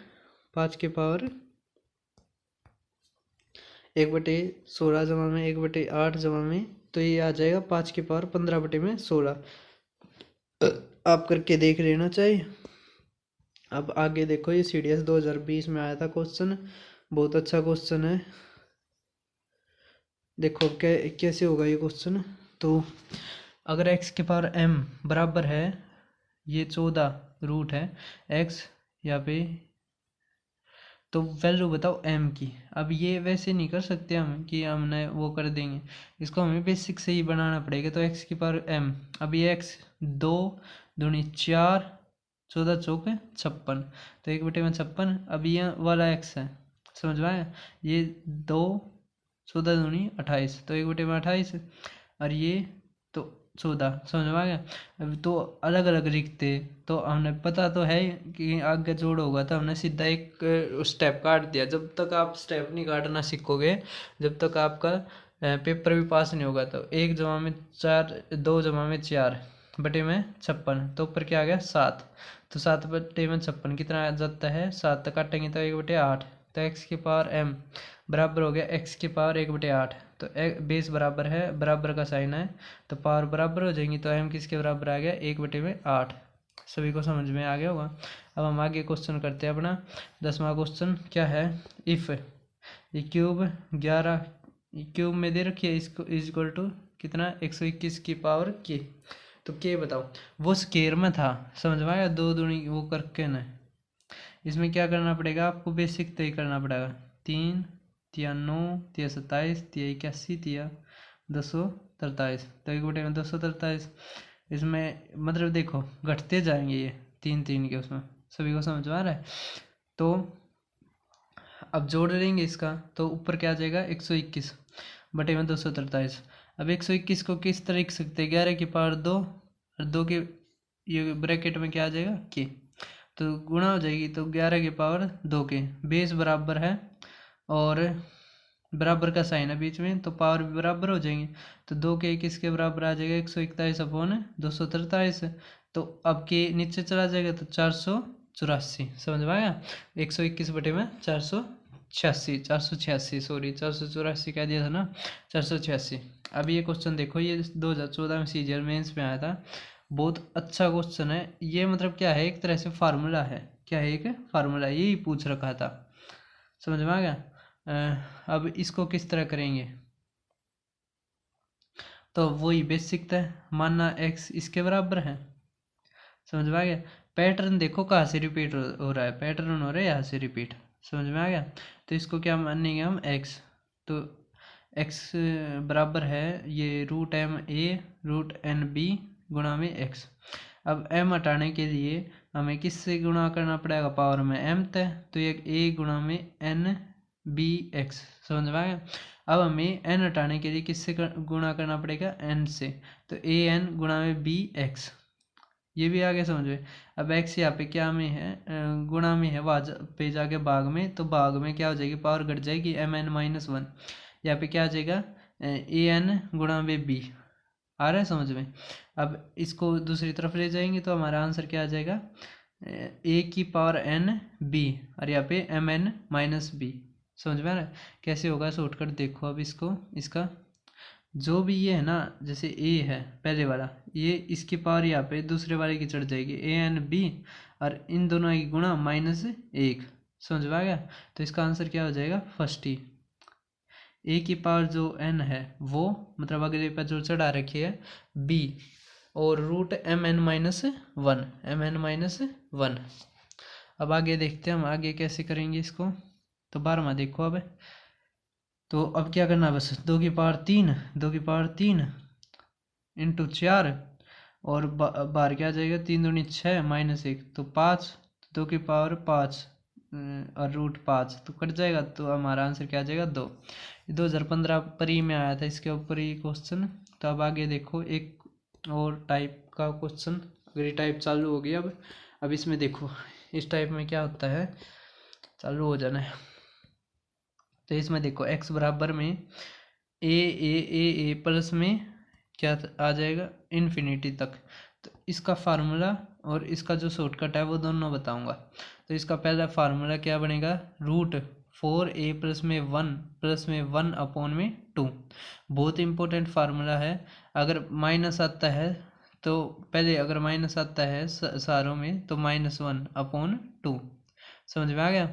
1/16 जमा में 1/8 जमा में, तो ये आ जाएगा 5 की पावर 15/16। आप करके देख लेना चाहिए। अब आगे देखो, ये CDS 2020 में आया था क्वेश्चन, बहुत अच्छा क्वेश्चन है। देखो कैसे होगा ये क्वेश्चन। तो अगर x की पावर m बराबर है, ये 14 रूट है x, यहाँ पे तो वैल्यू बताओ m की। अब ये वैसे नहीं कर सकते हम कि हमने वो कर देंगे, इसको हमें बेसिक से ही बनाना पड़ेगा। तो x की पावर m, अब ये x 2 दूनी 4 14 चौक 56, तो 1/56। अब ये वाला x है, समझ में आया? ये 2 14 दूनी 28, तो 1/28। और ये तो 14, समझ में आ गया? अब तो अलग अलग लिखते, तो हमने पता तो है कि आगे जोड़ होगा, तो हमने सीधा एक स्टेप काट दिया। जब तक आप स्टेप नहीं काटना सीखोगे, जब तक आपका पेपर भी पास नहीं होगा। तो 1 जमा में 4, 2 जमा में 4 बटे में 56, तो ऊपर क्या आ गया? 7। तो 7 बटे में 56 कितना आ जाता है? 7 तक काटेंगे तो 1/8। तो x की पावर m बराबर हो गया x की पावर 1/8। तो बेस बराबर है, बराबर का साइन है, तो पावर बराबर हो जाएंगी। तो m किसके बराबर आ गया? 1/8। सभी को समझ में आ गया होगा? अब हम आगे क्वेश्चन करते हैं अपना 10वां क्वेश्चन। क्या है? इफ ये क्यूब 11 क्यूब में दे रखी है, इसको इज इक्वल टू कितना? 121 की पावर k। तो k बताओ। वो स्केयर में था, समझ में आया? 2 दूनी वो करके ना, इसमें क्या करना पड़ेगा आपको? बेसिक तय करना पड़ेगा। 3 तिया 9 तिया 27 तिया 81 तिया 243, तो 1/243। इसमें मतलब देखो घटते जाएंगे ये 3 3 के उसमें। सभी को समझ में आ रहा है? तो अब जोड़ लेंगे इसका, तो ऊपर क्या आ जाएगा? 121 बटे में 243। अब 121 को किस तरह लिख सकते हैं? 11 की पावर 2 और 2 के ये ब्रैकेट में क्या आ जाएगा? के, तो गुणा हो जाएगी, तो 11 की पावर 2 के। बेस बराबर है और बराबर का साइन है बीच में, तो पावर भी बराबर हो जाएंगे। तो 2 के किसके बराबर आ जाएगा? 141 अपॉन 243। तो अब के नीचे चला जाएगा तो 484। समझ में आया? 121 बटे में 486 सॉरी 484 कह दिया था ना, 486। अब ये क्वेश्चन देखो, ये 2014 में CGL मेंस में आया था। बहुत अच्छा क्वेश्चन है ये। मतलब क्या है? एक तरह से फार्मूला है। क्या है? एक फार्मूला, यही पूछ रखा था। समझ में आ गया? अब इसको किस तरह करेंगे? तो वही बेसिक है, मानना x इसके बराबर है। समझ में आ गया। पैटर्न देखो कहाँ से रिपीट हो रहा है, पैटर्न हो रहा है यहाँ से रिपीट। समझ में आ गया। तो इसको क्या मानेंगे हम x, तो x बराबर है ये root M A root N B गुणा में x। अब m हटाने के लिए हमें किससे गुणा करना पड़ेगा, पावर में m तय, तो ये a गुणा में n बी एक्स। समझ में आ गया। अब हमें n हटाने के लिए किससे गुणा करना पड़ेगा, n से, तो a n गुणा में बी एक्स, ये भी आगे समझ में। अब x यहाँ पे क्या में है, गुणा में है, वहाँ पे जाके भाग में, तो भाग में क्या हो जाएगी, पावर घट जाएगी mn-1। यहाँ पे क्या आ जाएगा, an गुणा में b, आ रहा है समझ में। अब इसको दूसरी तरफ ले जाएंगे तो हमारा आंसर क्या आ जाएगा, a की पावर n b, और यहाँ पे mn-b। समझ में आ रहा है कैसे होगा, शॉर्टकट देखो। अब इसको, इसका जो भी ये है ना, जैसे a है पहले वाला, ये इसकी पावर यहाँ पे दूसरे वाले की चढ़ जाएगी an-b, और इन दोनों की गुणा -1। समझ में आ गया। तो इसका आंसर क्या हो जाएगा, फर्स्ट ही। a की पावर जो n है वो, मतलब अगले पर जो चढ़ा रखी है b, और रूट mn-1। अब आगे देखते हैं हम आगे कैसे करेंगे इसको। तो 12वां देखो अब। तो अब क्या करना है, बस 2 की पावर 3, 2 की पावर 3 इंटू 4, और बाहर क्या आ जाएगा, 3 दूनी 6 -1, तो 5, 2 की पावर 5 और रूट 5, तो कट जाएगा, तो हमारा आंसर क्या आ जाएगा, 2। 2015 परी में आया था इसके ऊपर ही क्वेश्चन। तो अब आगे देखो एक और टाइप का क्वेश्चन, अगर ये टाइप चालू हो गई अब इसमें देखो इस टाइप में क्या होता है, चालू हो जाना है। तो इसमें देखो x बराबर में ए प्लस में क्या आ जाएगा, इन्फिनिटी तक। तो इसका फार्मूला और इसका जो शॉर्टकट है वो दोनों बताऊंगा। तो इसका पहला फार्मूला क्या बनेगा, √4a प्लस में 1/2। बहुत इंपॉर्टेंट फार्मूला है। अगर माइनस आता है तो पहले, अगर माइनस आता है सारों में, तो -1/2। समझ में आ गया।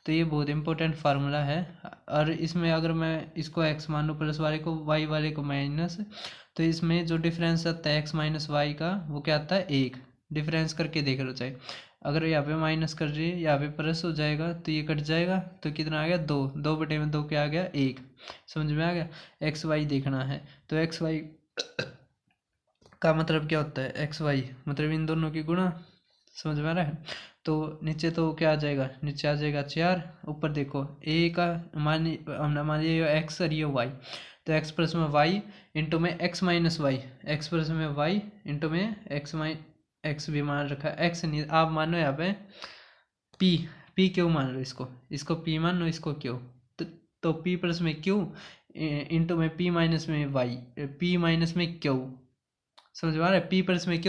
तो ये बहुत इंपॉर्टेंट फार्मूला है। और इसमें अगर मैं इसको x मान लूँ, प्लस वाले को y वाले को माइनस, तो इसमें जो डिफरेंस आता है x माइनस वाई का, वो क्या आता है, 1। डिफरेंस करके देख लो चाहे, अगर यहाँ पे माइनस कर रही है, यहाँ पे प्लस हो जाएगा, तो ये कट जाएगा, तो कितना आ गया, 2। 2/2 क्या आ गया, 1। समझ में आ गया। एक्स वाई देखना है, तो एक्स वाई का मतलब क्या होता है, एक्स वाई मतलब इन दोनों की गुणा। समझ में आ रहा है। तो नीचे तो क्या आ जाएगा, नीचे आ जाएगा 4, ऊपर देखो a का हमने मान लिया x और ये y, तो x प्लस में y इंटू में x minus Y, x plus में y इंटू में x भी मान रखा है, x नहीं आप मानो यहाँ पे p क्यों मान लो, इसको p मान लो, इसको क्यों, तो p प्लस में q इंटू में p माइनस में y, p माइनस में q। समझ में आ रहा है। p प्लस में q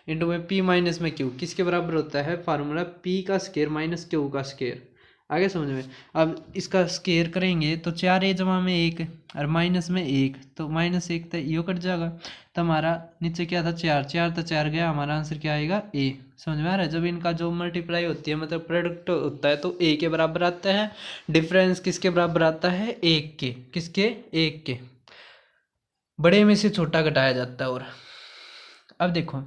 इंटू में p माइनस में q किसके बराबर होता है, फार्मूला p का स्केयर माइनस q का स्केयर। आगे समझ में। अब इसका स्केयर करेंगे तो 4a जमा में 1 और माइनस में 1, तो -1 तो यो कट जाएगा। तो हमारा नीचे क्या था, 4 4 तो 4 गया, हमारा आंसर क्या आएगा, a। समझ में आ रहा है। जब इनका जो मल्टीप्लाई होती है, मतलब प्रोडक्ट होता है, तो a के बराबर आता है। डिफरेंस किसके बराबर आता है, 1 के। किसके, 1 के। बड़े में से छोटा घटाया जाता है। और अब देखो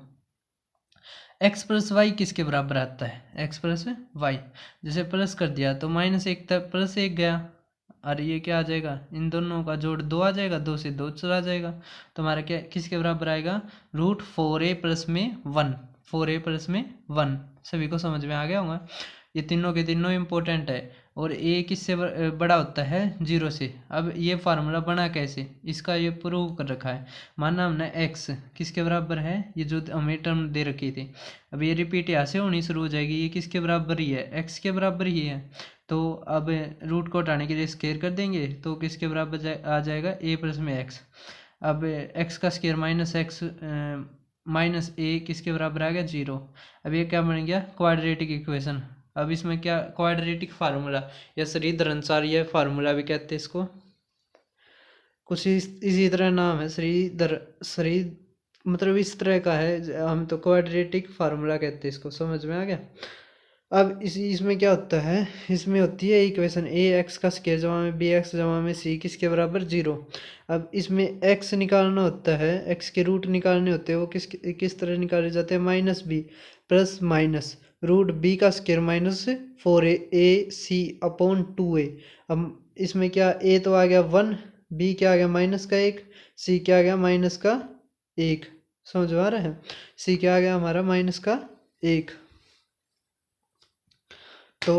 x प्लस वाई किसके बराबर आता है, x प्लस वाई। जैसे प्लस कर दिया तो -1 तक +1 गया, और ये क्या आ जाएगा, इन दोनों का जोड़ 2 आ जाएगा, 2 से 2 चला जाएगा, तो हमारा क्या किसके बराबर आएगा, √4a प्लस में 1, 4a प्लस में 1। सभी को समझ में आ गया होगा। ये तीनों के तीनों इंपॉर्टेंट है। और a किससे बड़ा होता है, 0 से। अब ये फार्मूला बना कैसे, इसका ये प्रूव कर रखा है। माना हमने x किसके बराबर है, ये जो हमें टर्म दे रखी थी, अब ये रिपीट यहाँ से होनी शुरू हो जाएगी, ये किसके बराबर ही है, x के बराबर ही है। तो अब रूट को हटाने के लिए स्केयर कर देंगे, तो किसके बराबर आ जाएगा, a प्लस में x। अब x का स्केयर -x -a किसके बराबर आ गया, 0। अब ये क्या बन गया, क्वाड्रेटिक इक्वेशन। अब इसमें क्या, क्वाड्रेटिक फार्मूला या श्रीधराचार्य यह फार्मूला भी कहते हैं इसको, कुछ इसी तरह नाम है, श्री मतलब इस तरह का है। हम तो क्वाड्रेटिक फार्मूला कहते हैं इसको। समझ में आ गया। अब इसमें क्या होता है, इसमें होती है इक्वेशन ए एक्स का स्क्वायर जमा में बी एक्स जमा में सी किसके बराबर 0। अब इसमें एक्स निकालना होता है, एक्स के रूट निकालने होते हैं, वो किस तरह निकाले जाते हैं, minus B plus minus root B का square minus 4a C upon 2a। अब इसमें क्या, ए तो आ गया 1, बी क्या आ गया माइनस का 1, सी क्या आ गया माइनस का 1। समझ आ रहा है, सी क्या आ गया हमारा माइनस का 1। तो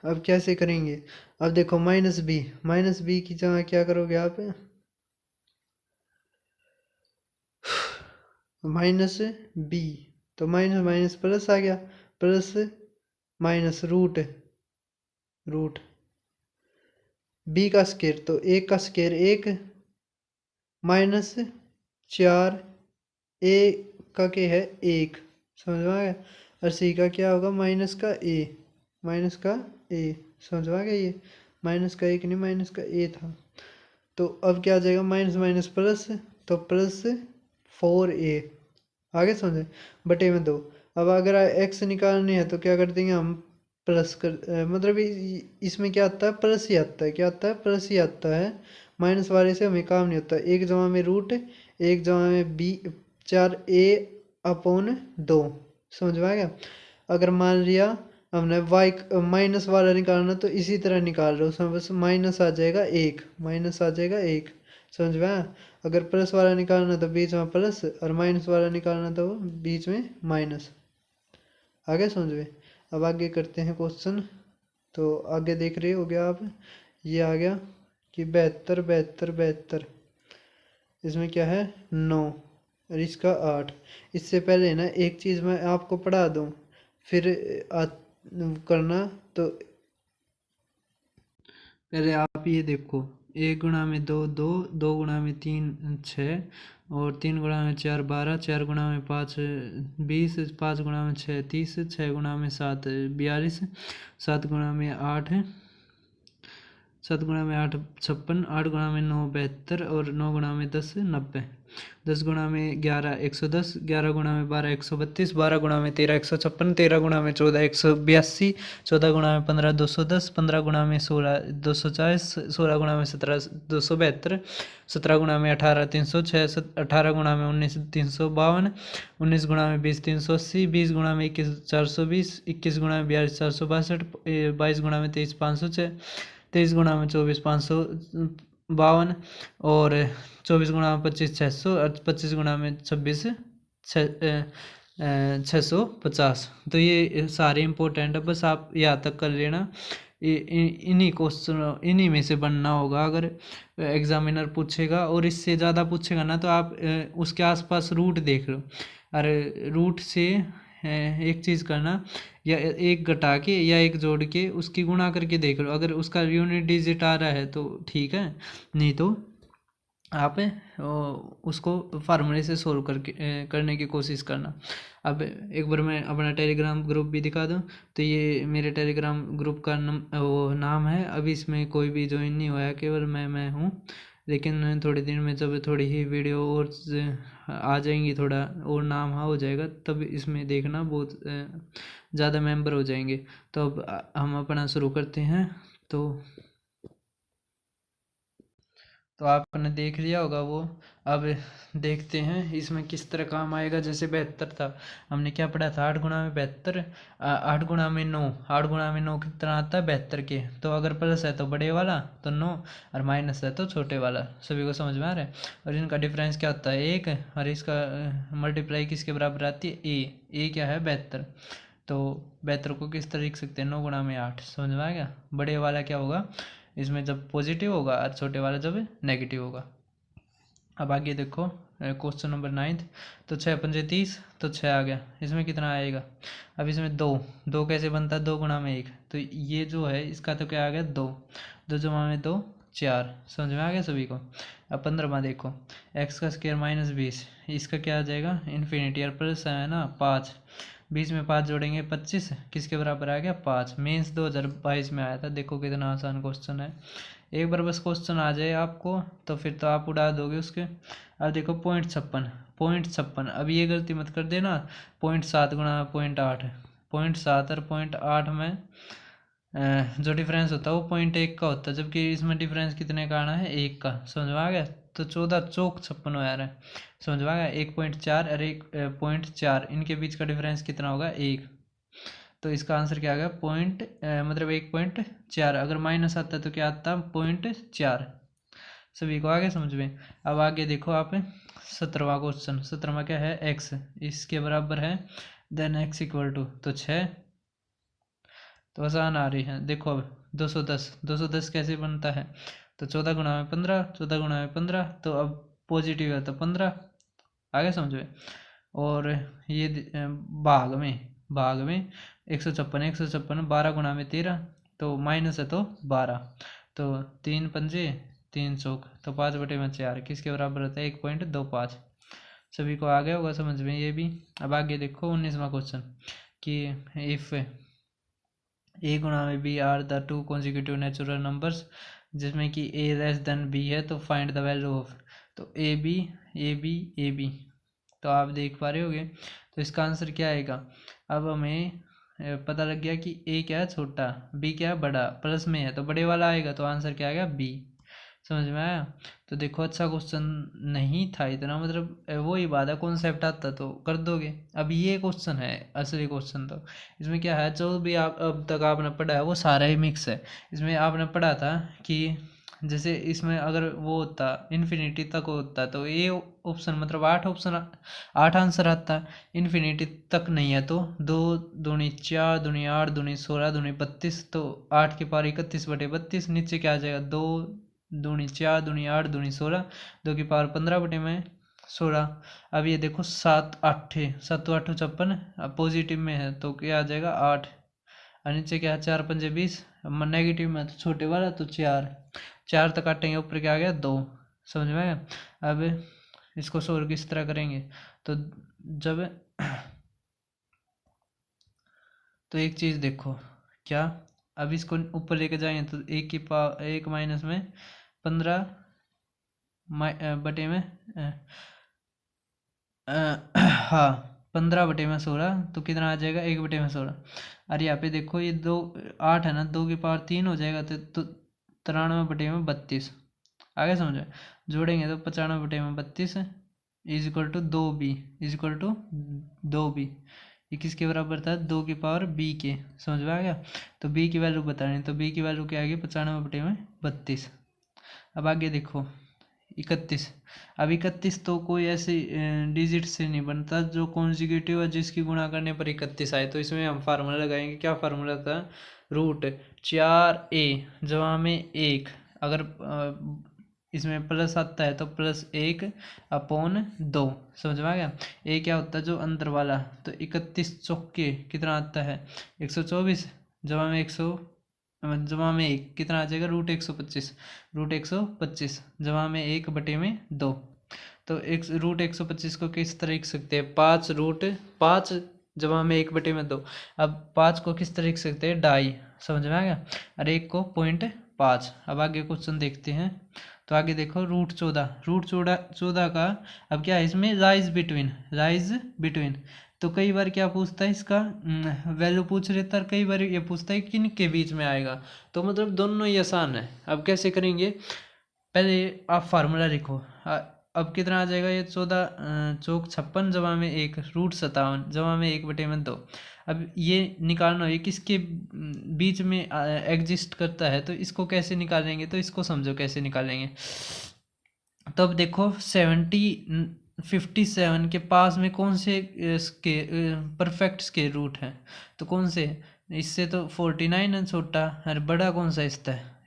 अब कैसे करेंगे, अब देखो माइनस बी की जगह क्या करोगे आप, माइनस बी, तो माइनस माइनस प्लस आ गया, plus minus root root B का स्क्वायर, तो एक का स्क्वायर 1 माइनस 4 ए का क्या है 1। समझ में आ गया, और सी का क्या होगा माइनस का ए, माइनस का ए। समझ में आ गया, ये माइनस का 1 नहीं माइनस का ए था। तो अब क्या आ जाएगा माइनस माइनस प्लस, तो प्लस 4a आगे समझे बटे में 2। अब अगर एक्स निकालनी है तो क्या कर देंगे हम, प्लस कर मतलब इसमें क्या आता है प्लस ही आता है, क्या आता है प्लस ही आता है, माइनस वाले से हमें काम नहीं होता। एक जमा में रूट, एक जमा में बी 4a अपॉन 2। समझ में आ गया। अगर मान लिया हमने वाई माइनस वाला निकालना तो इसी तरह निकाल रहे हो, उसमें बस माइनस आ जाएगा 1, माइनस आ जाएगा 1। समझ में आया। अगर प्लस वाला निकालना तो बीच में प्लस, और माइनस वाला निकालना तो बीच में माइनस। आगे समझ में। अब आगे करते हैं क्वेश्चन। तो आगे देख रहे हो गया आप, ये आ गया कि 72 72 72, इसमें क्या है 9 और इसका 8। इससे पहले ना एक चीज़ मैं आपको पढ़ा दूँ, फिर करना। तो पहले आप ये देखो, 1 गुणा में 2 2, 2 गुणा में 3 6, और 3 गुणा में 4 12, 4 गुणा में 5 20, 5 गुणा में 6 30, 6 गुणा में 7 42, 7 गुणा में 8 7 गुणा में 8 56, 8 गुणा में 9 72, और 9 गुणा में 10 90, 10 गुणा में 11 110, 11 गुणा में 12 132, 12 गुणा में 13 156, 13 गुणा में 14 182, 14 गुणा में 15 210, 15 गुणा में 16 240, 16 गुणा में 17 272, 17 गुणा में 18 306, 18 गुणा में 19 352, 19 गुणा में 20 380, 20 गुणा में 21 420, 21 गुणा में 42 462, 22 गुणा में 23 506, 23 गुणा में 24 552, और 24 गुणा में 25 600, और 25 गुणा में 26 650। तो ये सारे इम्पोर्टेंट है, बस आप यहाँ तक कर लेना। इन्हीं क्वेश्चन इन्हीं में से बनना होगा अगर एग्जामिनर पूछेगा, और इससे ज़्यादा पूछेगा ना तो आप उसके आसपास रूट देख लो। अरे रूट से एक चीज़ करना, या एक घटा के या एक जोड़ के उसकी गुणा करके देख लो, अगर उसका यूनिट डिजिट आ रहा है तो ठीक है, नहीं तो आप उसको फार्मूले से सोल्व करने की कोशिश करना। अब एक बार मैं अपना टेलीग्राम ग्रुप भी दिखा दूँ, तो ये मेरे टेलीग्राम ग्रुप का वो नाम है। अभी इसमें कोई भी ज्वाइन नहीं हुआ है, केवल मैं हूँ, लेकिन थोड़े दिन में जब थोड़ी ही वीडियो और आ जाएंगी, थोड़ा और नाम हो जाएगा, तब इसमें देखना बहुत ज़्यादा मेंबर हो जाएंगे। तो अब हम अपना शुरू करते हैं। तो आपने देख लिया होगा वो। अब देखते हैं इसमें किस तरह काम आएगा। जैसे 72 था, हमने क्या पढ़ा था 8 गुणा में 72, 8 गुणा में 9, 8 गुणा में 9 कितना आता है 72 के। तो अगर प्लस है तो बड़े वाला तो 9, और माइनस है तो छोटे वाला। सभी को समझ में आ रहा है। और इनका डिफरेंस क्या होता है 1, और इसका मल्टीप्लाई किसके बराबर आती है ए क्या है 72। तो 72 को किस तरह लिख सकते हैं 9 गुणा में 8। समझ में आ गया। बड़े वाला क्या होगा इसमें जब पॉजिटिव होगा, और छोटे वाला जब नेगेटिव होगा। अब आगे देखो क्वेश्चन नंबर 9। तो 6 × 5 = 30, तो 6 आ गया। इसमें कितना आएगा, अब इसमें 2 कैसे बनता है 2 गुणा में 1, तो ये जो है इसका तो क्या आ गया 2, 2 जमा में 2 4। समझ में आ गया सभी को। अब 15वां देखो, एक्स का स्क्वायर -20, इसका क्या आ जाएगा इन्फिनिटी, और प्लस है ना 5, 20 में 5 जोड़ेंगे 25, किसके बराबर आ गया 5। मेंस 2022 में आया था। देखो कितना आसान क्वेश्चन है। एक बार बस क्वेश्चन आ जाए आपको तो फिर तो आप उड़ा दोगे उसके। अब देखो 0.56, अब ये गलती मत कर देना 0.7 × 0.8, 0.7 और 0.8 में जो डिफरेंस होता है वो 0.1 का होता है, जबकि इसमें डिफरेंस कितने का आना है, 1 का। समझ में आ गया? तो 14 चौक 56 आ रहा है। समझ में आ गया? 1.4 और 1.4 इनके बीच का डिफरेंस कितना होगा, 1। तो इसका आंसर क्या आ गया, मतलब 1.4। अगर माइनस आता तो क्या आता, 0.4। सभी को आगे समझ में। अब आगे देखो आप 17वां क्वेश्चन। 17वां क्या है, x इसके बराबर है, देन x इक्वल टू तो 6। तो आसान आ रही है। देखो अब 210 कैसे बनता है, तो 14 गुणा में 15, 14 गुणा में 15, तो अब पॉजिटिव है तो 15। आगे समझो। और ये भाग में 156 12 गुणा में 13, तो माइनस है तो 12, तो 3 पंजे 3 चौक, तो 5/4 किसके बराबर होता है, 1.25। सभी को आ गया होगा समझ में ये भी। अब आगे देखो 19वां क्वेश्चन कि इफ ए गुणा में B are the two consecutive natural numbers, जिसमें कि ए लेस देन बी है, तो फाइंड द वैल्यू ऑफ। तो ए बी, तो आप देख पा रहे होगे। तो इसका आंसर क्या आएगा। अब हमें पता लग गया कि ए क्या है, छोटा, बी क्या है, बड़ा, प्लस में है तो बड़े वाला आएगा, तो आंसर क्या आएगा, बी। समझ में आया। तो देखो अच्छा क्वेश्चन नहीं था इतना, मतलब वो ही बात है, कॉन्सेप्ट आता तो कर दोगे। अब ये क्वेश्चन है असली क्वेश्चन। तो इसमें क्या है, जो भी आप अब तक आपने पढ़ा है वो सारा ही मिक्स है। इसमें आपने पढ़ा था कि जैसे इसमें अगर वो होता इन्फिनिटी तक होता तो ये ऑप्शन मतलब 8 आंसर आता। इन्फिनिटी तक नहीं है तो 2 दूनी 4 दूनी 8 दूनी 16 दूनी 32, तो 8 की पावर 31/32। नीचे क्या आ जाएगा, 2 दूनी 4 दूनी 8 दूनी 16, 2 की पावर 15/16। अब ये देखो 7 8 7 8 56, अब पॉजिटिव में है तो क्या आ जाएगा 8, और नीचे क्या है 4 पंजे 20, नेगेटिव में तो छोटे वाला तो 4 तक काटेंगे, ऊपर क्या आ गया 2। समझ में आया। अब इसको सोल्व किस तरह करेंगे, तो जब तो एक चीज देखो क्या, अब इसको ऊपर लेके जाएंगे तो एक की पावर 1 माइनस में 15 बटे में हाँ 15/16, तो कितना आ जाएगा 1/16। अरे यहाँ पे देखो ये 8 है ना, 2 की पावर 3 हो जाएगा, तो 93/32। आगे समझो, जोड़ेंगे तो 95/32 is equal to 2b, is equal to 2b। ये किसके बराबर था, 2 की पावर b के। समझ में आ गया। तो b की वैल्यू बतानी, तो b की वैल्यू क्या आएगी 95/32। अब आगे देखो 31। अब 31 तो कोई ऐसे डिजिट से नहीं बनता जो कॉन्जिक्यूटिव है जिसकी गुणा करने पर 31 आए, तो इसमें हम फार्मूला लगाएंगे। क्या फार्मूला था, रूट 4a जमा में 1, अगर इसमें प्लस आता है तो +1/2। समझ में आ गया। ए क्या होता है जो अंदर वाला, तो 31 चौके कितना आता है 124, जमा में 1 कितना आ जाएगा, √125 जमा में 1/2। तो √125 को किस तरह लिख सकते हैं, 5 जमा में 1/2। अब 5 को किस तरह लिख सकते हैं, 2.5। समझ में आ गया। और 1 को 0.5। अब आगे क्वेश्चन देखते हैं। तो आगे देखो √14 का अब क्या है, इसमें राइज बिटवीन। तो कई बार क्या पूछता है इसका वैल्यू पूछ लेता है, कई बार ये पूछता है किन के बीच में आएगा। तो मतलब दोनों ही आसान है। अब कैसे करेंगे, पहले आप फार्मूला लिखो। अब कितना आ जाएगा, ये 14 चौक 56 जमा में 1 √57 जमा में 1/2। अब ये निकालना ये किसके बीच में एग्जिस्ट करता है, तो इसको कैसे निकालेंगे, तो इसको समझो कैसे निकालेंगे। तो अब देखो 57 के पास में कौन से परफेक्ट स्केयर रूट है, तो कौन से, इससे तो 49 है छोटा, और बड़ा कौन सा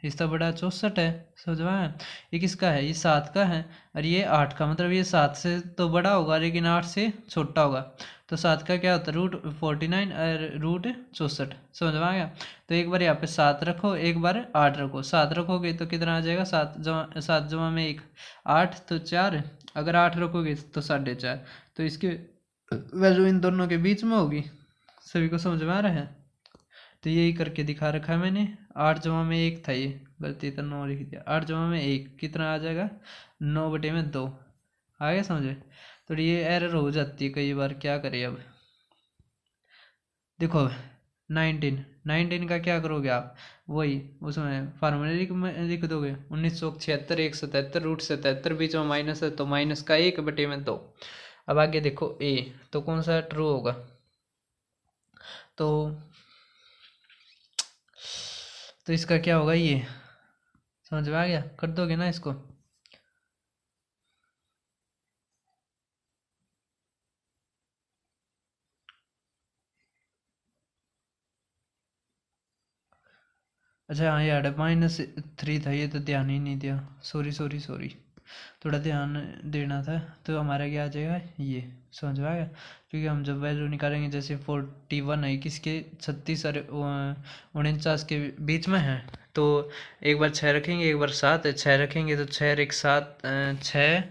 इसका बड़ा 64 है। समझ में आया। ये किसका है, ये 7 का है, और ये 8 का, मतलब ये 7 से तो बड़ा होगा लेकिन 8 से छोटा होगा। तो 7 का क्या होता है √49 और √64। समझ में आ गया। तो एक बार यहाँ पे 7 रखो, एक बार 8 रखो। 7 रखोगे तो कितना आ जाएगा, 7 जमा में 1 8, तो 4। अगर 8 रखोगे तो 4.5। तो इसकी वैल्यू इन दोनों के बीच में होगी। सभी को समझ में आ रहा है। तो यही करके दिखा रखा है मैंने। 8 जमा में 1 था, ये गलती तो 9 लिख दिया। 8 जमा में 1 कितना आ जाएगा, 9/2। आ गया समझे। तो ये एरर हो जाती है कई बार, क्या करें अब। देखो 19 का क्या करोगे आप, वही उसमें फार्मूले लिख दोगे। 1976 177 √77 बीच में माइनस है तो माइनस का 1/2। अब आगे देखो ए, तो कौन सा ट्रू होगा, तो इसका क्या होगा, ये समझ में आ गया, कर दोगे ना इसको। अच्छा हाँ यार, -3 था, ये तो ध्यान ही नहीं दिया, सॉरी सॉरी सॉरी, थोड़ा ध्यान देना था। तो हमारा क्या आ जाएगा, ये समझ में आ गया। क्योंकि हम जब वैल्यू निकालेंगे, जैसे 41 है किसके, 36 और 49 के बीच में है, तो एक बार 6 रखेंगे, एक बार 7, 6 रखेंगे तो 6 और 1 7, 6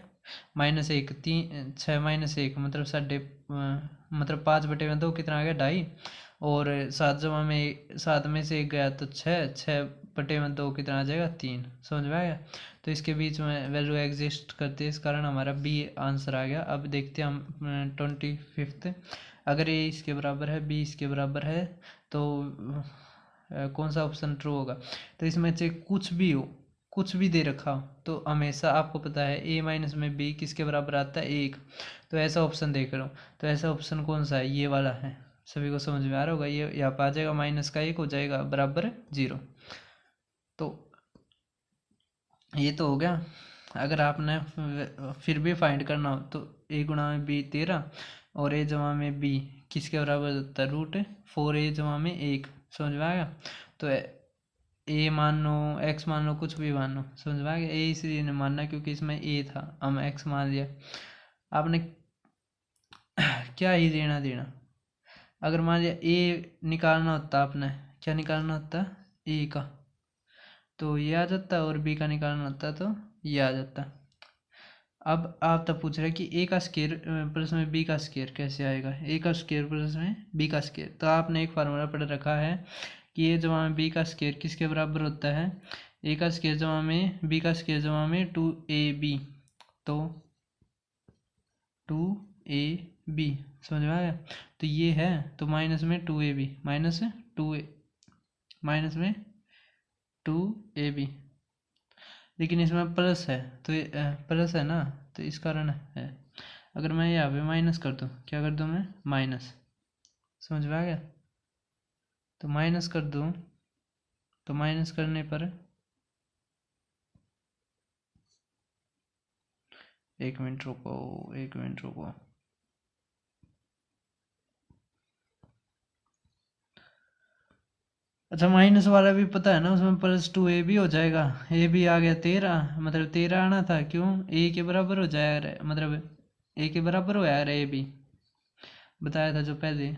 -1 3, 6 -1 मतलब मतलब 5/2 कितना आ गया, 2.5। और 7 में से 1 गया तो 6, 6/2 कितना आ जाएगा, 3। समझ में आ गया। तो इसके बीच में वैल्यू एग्जिस्ट करती है, इस कारण हमारा बी आंसर आ गया। अब देखते हैं हम 25th, अगर ए इसके बराबर है, बी इसके बराबर है, तो कौन सा ऑप्शन ट्रू होगा। तो इसमें से कुछ भी हो, कुछ भी दे रखा हो, तो हमेशा आपको पता है ए माइनस में बी किसके बराबर आता है, 1। तो ऐसा ऑप्शन देख लो, तो ऐसा ऑप्शन कौन सा है, ये वाला है। सभी को समझ में आ रहा होगा, ये यहाँ पर आ जाएगा, -1 हो जाएगा बराबर 0। तो ये तो हो गया। अगर आपने फिर भी फाइंड करना हो तो a गुणा में b 13 और a जमा में b किसके बराबर होता है, √4a जमा में 1। समझ में आ गया। तो a मान लो, x मान लो, कुछ भी मान लो, समझ में आ गया। a इसलिए नहीं मानना क्योंकि इसमें a था, हम x मान लिया। आपने क्या ही लेना देना। अगर मान लिया a निकालना होता, आपने क्या निकालना होता, a का, तो ये आ जाता, और b का निकालना होता तो ये आ जाता। अब आप तब पूछ रहे कि a का स्क्वायर प्लस में b का स्क्वायर कैसे आएगा, a का स्क्वायर प्लस में b का स्क्वायर। तो आपने एक फार्मूला पढ़ रखा है कि a जमा में b का स्क्वायर किसके बराबर होता है, a का स्क्वायर जमा में b का स्क्वायर जमा में 2ab, तो 2ab। समझ में आया। तो ये है, तो माइनस में 2ab, माइनस में 2ab, लेकिन इसमें प्लस है, तो प्लस है ना, तो इस कारण है। अगर मैं यहाँ पे माइनस कर दूँ, क्या कर दूँ मैं, माइनस, समझ में आ गया। तो माइनस कर दूँ, तो माइनस करने पर 1 मिनट रुको, 1 मिनट रुको। अच्छा माइनस वाला भी पता है ना, उसमें +2ab हो जाएगा। ए भी आ गया 13, मतलब 13 आना था, क्यों, ए के बराबर हो जाए, मतलब ए के बराबर हो यार, ए भी बताया था जो पहले।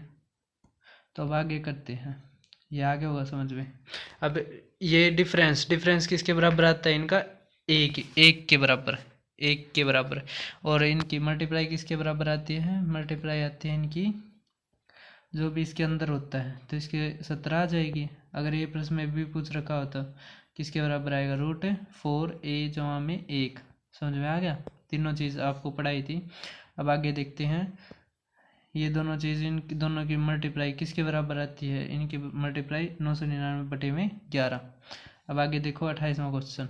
तो अब आगे करते हैं, ये आगे होगा समझ में। अब ये डिफरेंस किसके बराबर आता है इनका, एक के बराबर, 1 के बराबर। और इनकी मल्टीप्लाई किसके बराबर आती है, मल्टीप्लाई आती है इनकी जो भी इसके अंदर होता है, तो इसके 17 आ जाएगी। अगर ये प्रश्न में भी पूछ रखा हो तो किसके बराबर आएगा, √4a जमा में 1। समझ में आ गया। तीनों चीज़ आपको पढ़ाई थी। अब आगे देखते हैं, ये दोनों चीज़, इन दोनों की मल्टीप्लाई किसके बराबर आती है, इनकी मल्टीप्लाई 999/11। अब आगे देखो 28वां क्वेश्चन।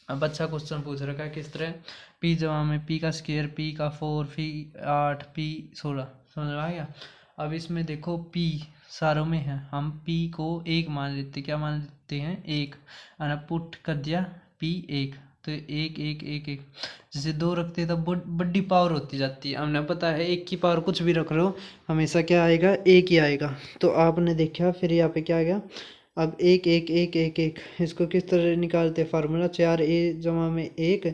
अब अच्छा क्वेश्चन पूछ रखा है किस तरह, p जमा में p का स्क्वायर, p का 4, p 8, p 16। समझ में आ गया। अब इसमें देखो p सारों में है, हम p को 1 मान लेते, क्या मान लेते हैं, 1, और पुट कर दिया p 1, तो 1 1 1 1, जैसे 2 रखते तब बड़ी पावर होती जाती है। हमने पता है 1 की पावर कुछ भी रख लो हमेशा क्या आएगा, 1 ही आएगा। तो आपने देखा फिर यहाँ पे क्या आ गया, अब 1 1 1 1 1, इसको किस तरह निकालते, फार्मूला 4a जमा में 1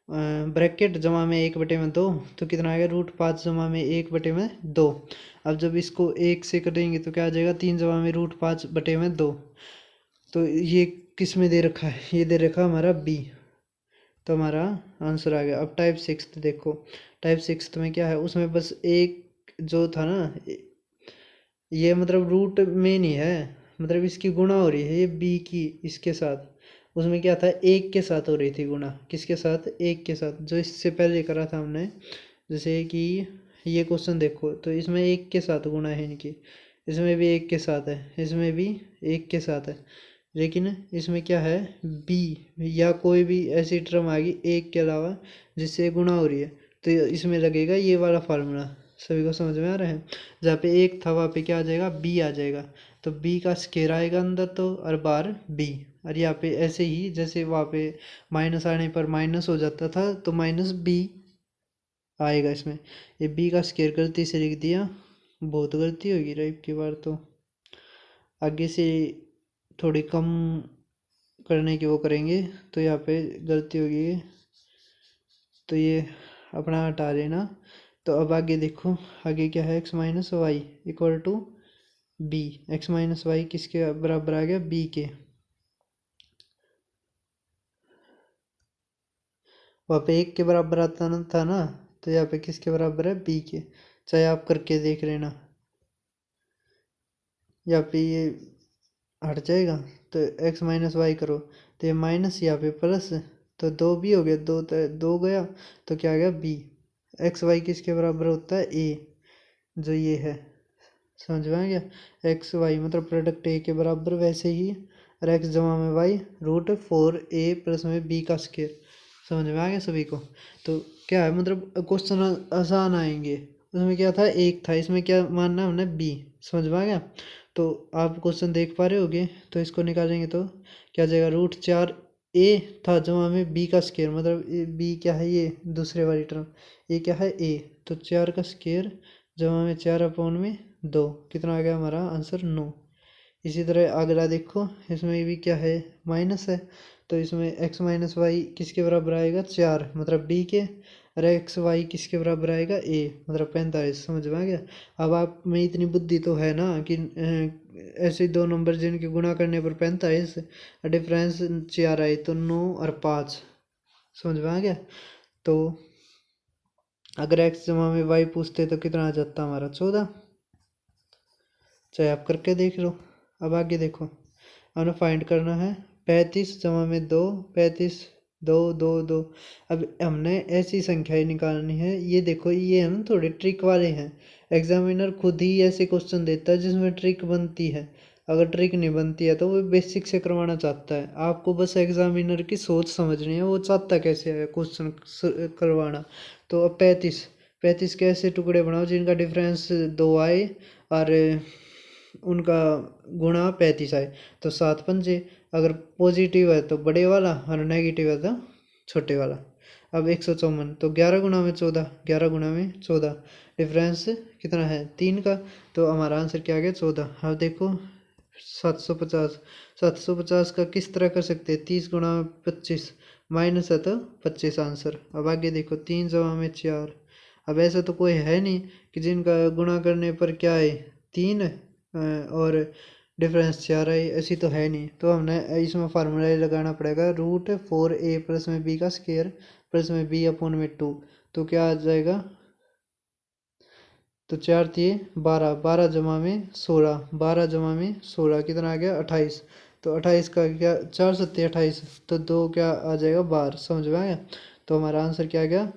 ब्रैकेट जमा में 1/2, तो कितना आएगा, √5 जमा में 1/2। अब जब इसको 1 से करेंगे तो क्या आ जाएगा, 3 जमा में √5/2। तो ये किस में दे रखा है, ये दे रखा हमारा बी, तो हमारा आंसर आ गया। अब टाइप 6 देखो, टाइप 6 में क्या है, उसमें बस एक जो था ना, ये मतलब रूट में नहीं है, मतलब इसकी गुणा हो रही है ये बी की इसके साथ। उसमें क्या था, 1 के साथ हो रही थी गुणा, किसके साथ, 1 के साथ, जो इससे पहले करा था हमने। जैसे कि ये क्वेश्चन देखो, तो इसमें एक के साथ गुणा है इनकी, इसमें भी एक के साथ है, इसमें भी एक के साथ है, लेकिन इसमें क्या है, बी या कोई भी ऐसी टर्म आ गई एक के अलावा जिससे गुणा हो रही है, तो इसमें लगेगा ये वाला फार्मूला। सभी को समझ में आ रहा है? जहाँ पे एक था वहाँ पे क्या आ जाएगा, बी आ जाएगा, तो बी का स्केयर आएगा अंदर तो, और बाहर बी। और यहाँ पे ऐसे ही जैसे वहाँ पे माइनस आने पर माइनस हो जाता था, तो माइनस बी आएगा इसमें। ये बी का स्केयर गलती से लिख दिया, बहुत गलती होगी राइट की बार, तो आगे से थोड़ी कम करने की वो करेंगे, तो यहाँ पे गलती होगी, तो ये अपना हटा देना। तो अब आगे देखो, आगे क्या है, X minus Y equal to B. X minus Y किसके बराबर आ गया, बी के। वहाँ पे एक के बराबर आता ना था ना, तो यहाँ पे किसके बराबर है, बी के। चाहे आप करके देख लेना, यहाँ पे ये हट जाएगा, तो एक्स माइनस वाई करो, तो ये माइनस यहाँ पे प्लस, तो दो भी हो गया, दो तो दो गया, तो क्या आ गया बी। एक्स वाई किसके बराबर होता है, ए, जो ये है, समझ में आ गया। एक्स वाई मतलब प्रोडक्ट ए के बराबर, वैसे ही और एक्स जमा में वाई √4a प्लस में बी का स्केयर। समझ में आ गया सभी को? तो क्या है, मतलब क्वेश्चन आसान आएंगे। उसमें क्या था, एक था, इसमें क्या मानना है हमने, बी। समझ में आ गया? तो आप क्वेश्चन देख पा रहे होगे, तो इसको निकालेंगे तो क्या जाएगा, √4a था जमा में बी का स्केयर, मतलब बी क्या है, ये दूसरे वाली टर्म, ये क्या है, ए, तो 4 का स्केयर जमा में 4/2, कितना आ गया हमारा आंसर, 9। इसी तरह अगला देखो, इसमें भी क्या है, माइनस है, तो इसमें एक्स माइनस वाई किसके बराबर आएगा, 4, मतलब बी के, और एक्स वाई किसके बराबर आएगा, ए, मतलब 45। समझ में आ गया? अब आप में इतनी बुद्धि तो है ना कि ऐसे दो नंबर जिनके गुणा करने पर 45, डिफरेंस 4 आए तो 9 और 5। समझ में आ गया? तो अगर एक्स जमा में वाई पूछते तो कितना आ जाता हमारा, 14। चाहे आप करके देख लो। अब आगे देखो, हमें फाइंड करना है 35 जमा में 2, 35 2 2 2। अब हमने ऐसी संख्याएं निकालनी है। ये देखो, ये हम थोड़े ट्रिक वाले हैं। एग्जामिनर खुद ही ऐसे क्वेश्चन देता है जिसमें ट्रिक बनती है। अगर ट्रिक नहीं बनती है तो वो बेसिक से करवाना चाहता है। आपको बस एग्जामिनर की सोच समझनी है, वो चाहता कैसे है क्वेश्चन करवाना। तो अब 35 35 के ऐसे टुकड़े बनाओ जिनका डिफरेंस 2 आए और उनका गुणा 35 आए, तो 7×5। अगर पॉजिटिव है तो बड़े वाला और नेगेटिव है तो छोटे वाला। अब 154, तो 11 गुणा में 14, 11 गुणा में 14, डिफरेंस कितना है, 3 का, तो हमारा आंसर क्या आ गया, 14। अब देखो 750, 750 का किस तरह कर सकते हैं, 30 गुणा में 25, माइनस है तो 25 आंसर। अब आगे देखो, 3 जमा में 4। अब ऐसा तो कोई है नहीं कि जिनका गुणा करने पर क्या है, 3 और डिफरेंस 4 है, ऐसी तो है नहीं। तो हमने इसमें फार्मूला लगाना पड़ेगा, √4a प्लस में बी का स्केयर प्लस में b/2। तो क्या आ जाएगा, तो 4 थी 12, 12 जमा में 16, 12 जमा में 16 कितना आ गया, 28। तो 28 का क्या, 4×7 = 28, तो 2 क्या आ जाएगा, 12। समझ में आ गया? तो हमारा आंसर क्या आ गया,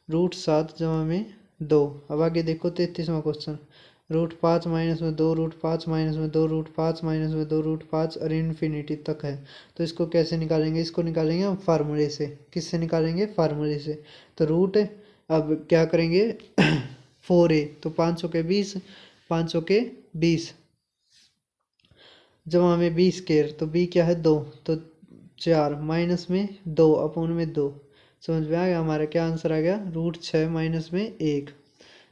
√7 जमा में 2। अब आगे देखो 33वां क्वेश्चन, √5 माइनस में 2, √5 माइनस में 2, √5 माइनस में 2, √5 और इन्फिनिटी तक है। तो इसको कैसे निकालेंगे, इसको निकालेंगे हम फार्मूले से। किससे निकालेंगे, फार्मूले से। तो रूट, अब क्या करेंगे 4a, तो 500 के 20, 500 के 20 जमा में 20 स्केयर, तो b क्या है, 2, तो 4 माइनस में 2/2। समझ में आ गया? हमारा क्या आंसर आ गया, √6 माइनस में 1।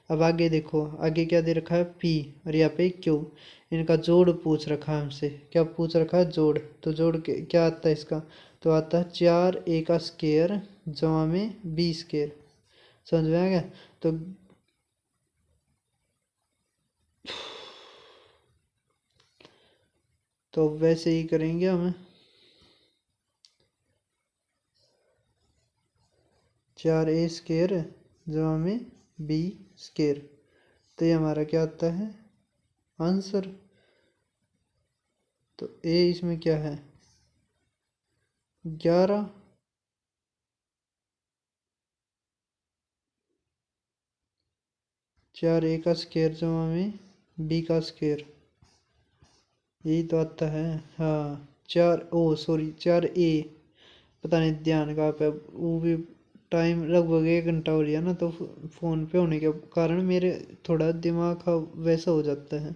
अब आगे देखो, आगे क्या दे रखा है, p और यहाँ पे q। इनका जोड़ पूछ रखा है हमसे। क्या पूछ रखा है, जोड़। तो जोड़ के क्या आता है इसका, तो आता है 4a का स्केयर जमा में b स्केयर। समझ में आ गया? तो वैसे ही करेंगे हम, 4a स्केयर जमा में b स्केयर। तो ये हमारा क्या आता है आंसर। तो a इसमें क्या है, 11, 4a का स्क्वायर जमा में b का स्क्वायर, यही तो आता है। हाँ 4a, पता नहीं ध्यान कहाँ पे, वो भी टाइम लगभग 1 घंटा हो रहा ना, तो फ़ोन पे होने के कारण मेरे थोड़ा दिमाग का वैसा हो जाता है,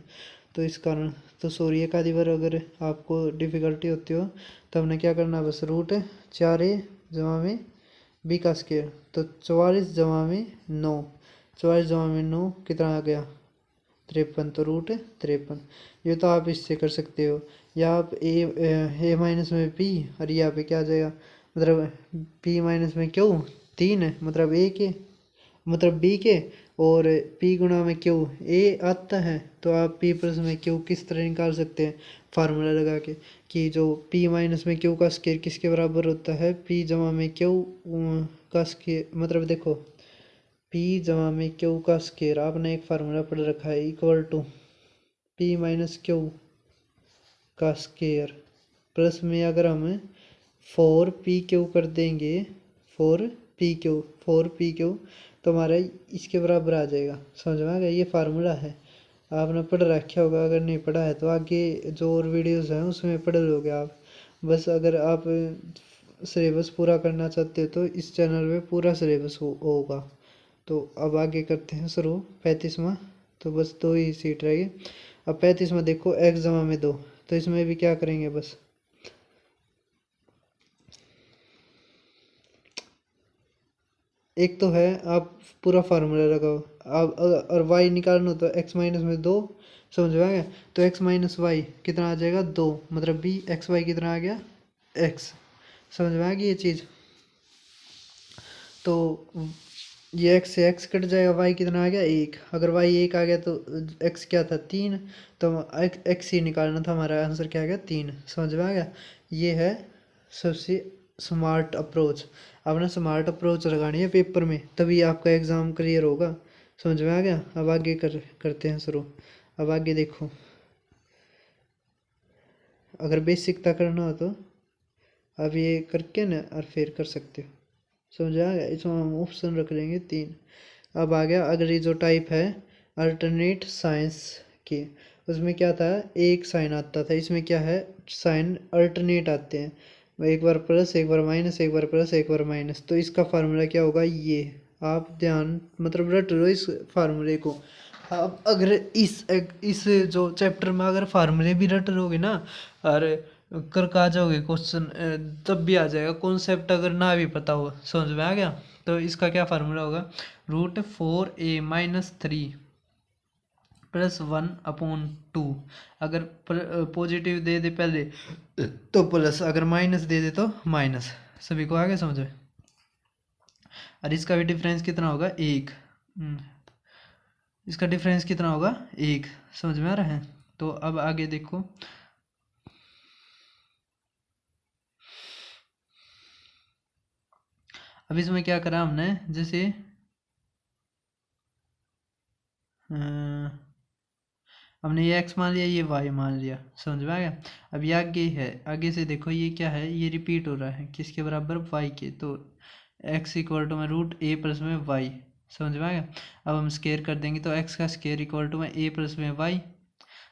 तो इस कारण तो सॉरी। एक आधी बार अगर आपको डिफ़िकल्टी होती हो तो हमने क्या करना, बस रूट 4a जमा में b का स्क्वायर, तो 44 जमा में 9, 44 जमा में 9 कितना आ गया 53, तो रूट 53। ये तो आप इससे कर सकते हो, या आप ए माइनस में पी, और यहाँ पे क्या आ जाएगा, मतलब पी माइनस में क्यू 3 है, मतलब ए के, मतलब बी के, और पी गुणा में क्यू ए आता है, तो आप पी प्लस में क्यू किस तरह निकाल सकते हैं फार्मूला लगा के, कि जो पी माइनस में क्यू का स्क्वायर किसके बराबर होता है, पी जमा में क्यू का स्क्वायर, मतलब देखो पी जमा में क्यू का स्क्वायर आपने एक फार्मूला पढ़ रखा है, equal to P minus Q का स्क्वायर प्लस में अगर हम 4pq कर देंगे, 4pq तो हमारा इसके बराबर आ जाएगा। समझ में आ गया, ये फार्मूला है, आपने पढ़ रखा होगा, अगर नहीं पढ़ा है तो आगे जो और वीडियोस हैं उसमें पढ़ लोगे आप। बस अगर आप सिलेबस पूरा करना चाहते हो तो इस चैनल पे पूरा सिलेबस होगा। तो अब आगे करते हैं शुरू 35वां, तो बस 2 ही सीट रहेगी। अब 35वां देखो, x जमा में 2, तो इसमें भी क्या करेंगे, बस एक तो है आप पूरा फार्मूला लगाओ, आप और y निकालना हो तो x माइनस में 2, समझ में आ गया, तो x माइनस वाई कितना आ जाएगा 2, मतलब b एक्स वाई कितना आ गया x। समझ में आ गई ये चीज़, तो ये x से x कट जाएगा, y कितना आ गया 1, अगर y 1 आ गया तो x क्या था 3, तो x ही निकालना था, हमारा आंसर क्या आ गया 3। समझ में आ गया, ये है सबसे स्मार्ट अप्रोच। आपने स्मार्ट अप्रोच लगानी है पेपर में, तभी आपका एग्ज़ाम क्लियर होगा। समझ में आ गया, अब आगे करते हैं शुरू। अब आगे देखो, अगर बेसिक तक करना हो तो अब ये करके ना और फिर कर सकते हो। समझ आ गया, इसमें हम ऑप्शन रख लेंगे 3। अब आ गया अगली जो टाइप है अल्टरनेट साइंस की, उसमें क्या था एक साइन आता था, इसमें क्या है साइन अल्टरनेट आते हैं, एक बार प्लस एक बार माइनस, एक बार प्लस एक बार माइनस, तो इसका फार्मूला क्या होगा, ये आप ध्यान मतलब रट लो इस फार्मूले को। आप अगर इस जो चैप्टर में अगर फार्मूले भी रट लोगे ना, और कर आ जाओगे क्वेश्चन, तब भी आ जाएगा कॉन्सेप्ट, अगर ना भी पता हो। समझ में आ गया, तो इसका क्या फार्मूला होगा, √4a माइनस 3 प्लस 1/2। अगर पॉजिटिव दे दे पहले तो प्लस, अगर माइनस दे दे तो माइनस। सभी को आ गया समझ में, और इसका भी डिफरेंस कितना होगा 1, इसका डिफरेंस कितना होगा 1। समझ में आ रहा है, तो अब आगे देखो, अब इसमें क्या करा हमने, जैसे हमने ये x मान लिया, ये y मान लिया। समझ में आ गया, अब ये आगे है, आगे से देखो ये क्या है, ये रिपीट हो रहा है किसके बराबर y के, तो x इक्वल टू में √a प्लस में y। समझ में आ गया, अब हम स्केयर कर देंगे तो x का स्केयर इक्वल टू में a प्लस में y।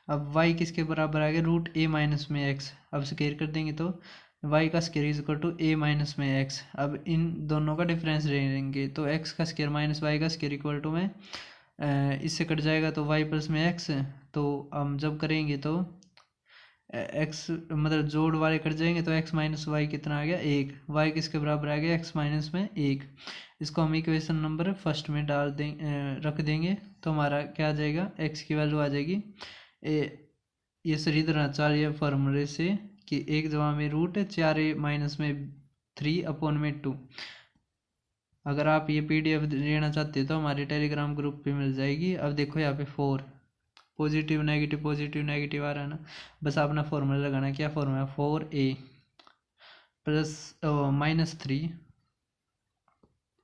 अब y किसके बराबर आ गया √a माइनस में x, अब स्केयर कर देंगे तो y का square is equal to a minus में x। अब इन दोनों का डिफरेंस ले लेंगे, तो x का स्केयर माइनस y का स्केयर इक्वल टू में इससे कट जाएगा तो y प्लस में x, तो हम जब करेंगे तो x मतलब जोड़ वाले कट जाएंगे, तो x माइनस वाई कितना आ गया 1, y किसके बराबर आ गया x माइनस में 1। इसको हम इक्वेशन नंबर फर्स्ट में डाल दें रख देंगे, तो हमारा क्या आ जाएगा, x की वैल्यू आ जाएगी ये श्रीधराचार्य फार्मूले से कि 1 जमा में √4a माइनस में 3/2। अगर आप ये PDF लेना चाहते हो तो हमारे टेलीग्राम ग्रुप पे मिल जाएगी। अब देखो यहाँ पे 4 पॉजिटिव नेगेटिव आ रहा है ना, बस अपना फॉर्मूला लगाना, क्या फॉर्मूला 4a प्लस -3,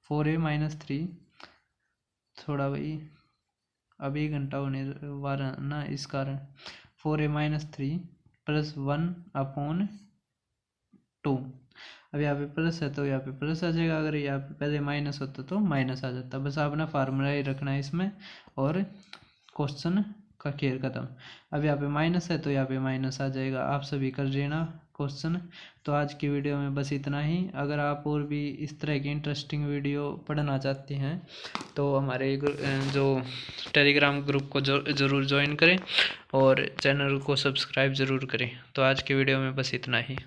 4a -3, थोड़ा भाई अब 1 घंटा होने वाला ना, इस कारण 4a -3 प्लस 1/2। अब यहाँ पे प्लस है तो यहाँ पे प्लस आ जाएगा, अगर यहाँ पे पहले माइनस होता तो माइनस आ जाता। बस आपने फार्मूला ही रखना है इसमें और क्वेश्चन का खेल खत्म। अब यहाँ पे माइनस है तो यहाँ पे माइनस आ जाएगा। आप सभी कर लेना क्वेश्चन। तो आज की वीडियो में बस इतना ही। अगर आप और भी इस तरह की इंटरेस्टिंग वीडियो पढ़ना चाहते हैं तो हमारे जो टेलीग्राम ग्रुप को ज़रूर ज्वाइन करें और चैनल को सब्सक्राइब ज़रूर करें। तो आज की वीडियो में बस इतना ही।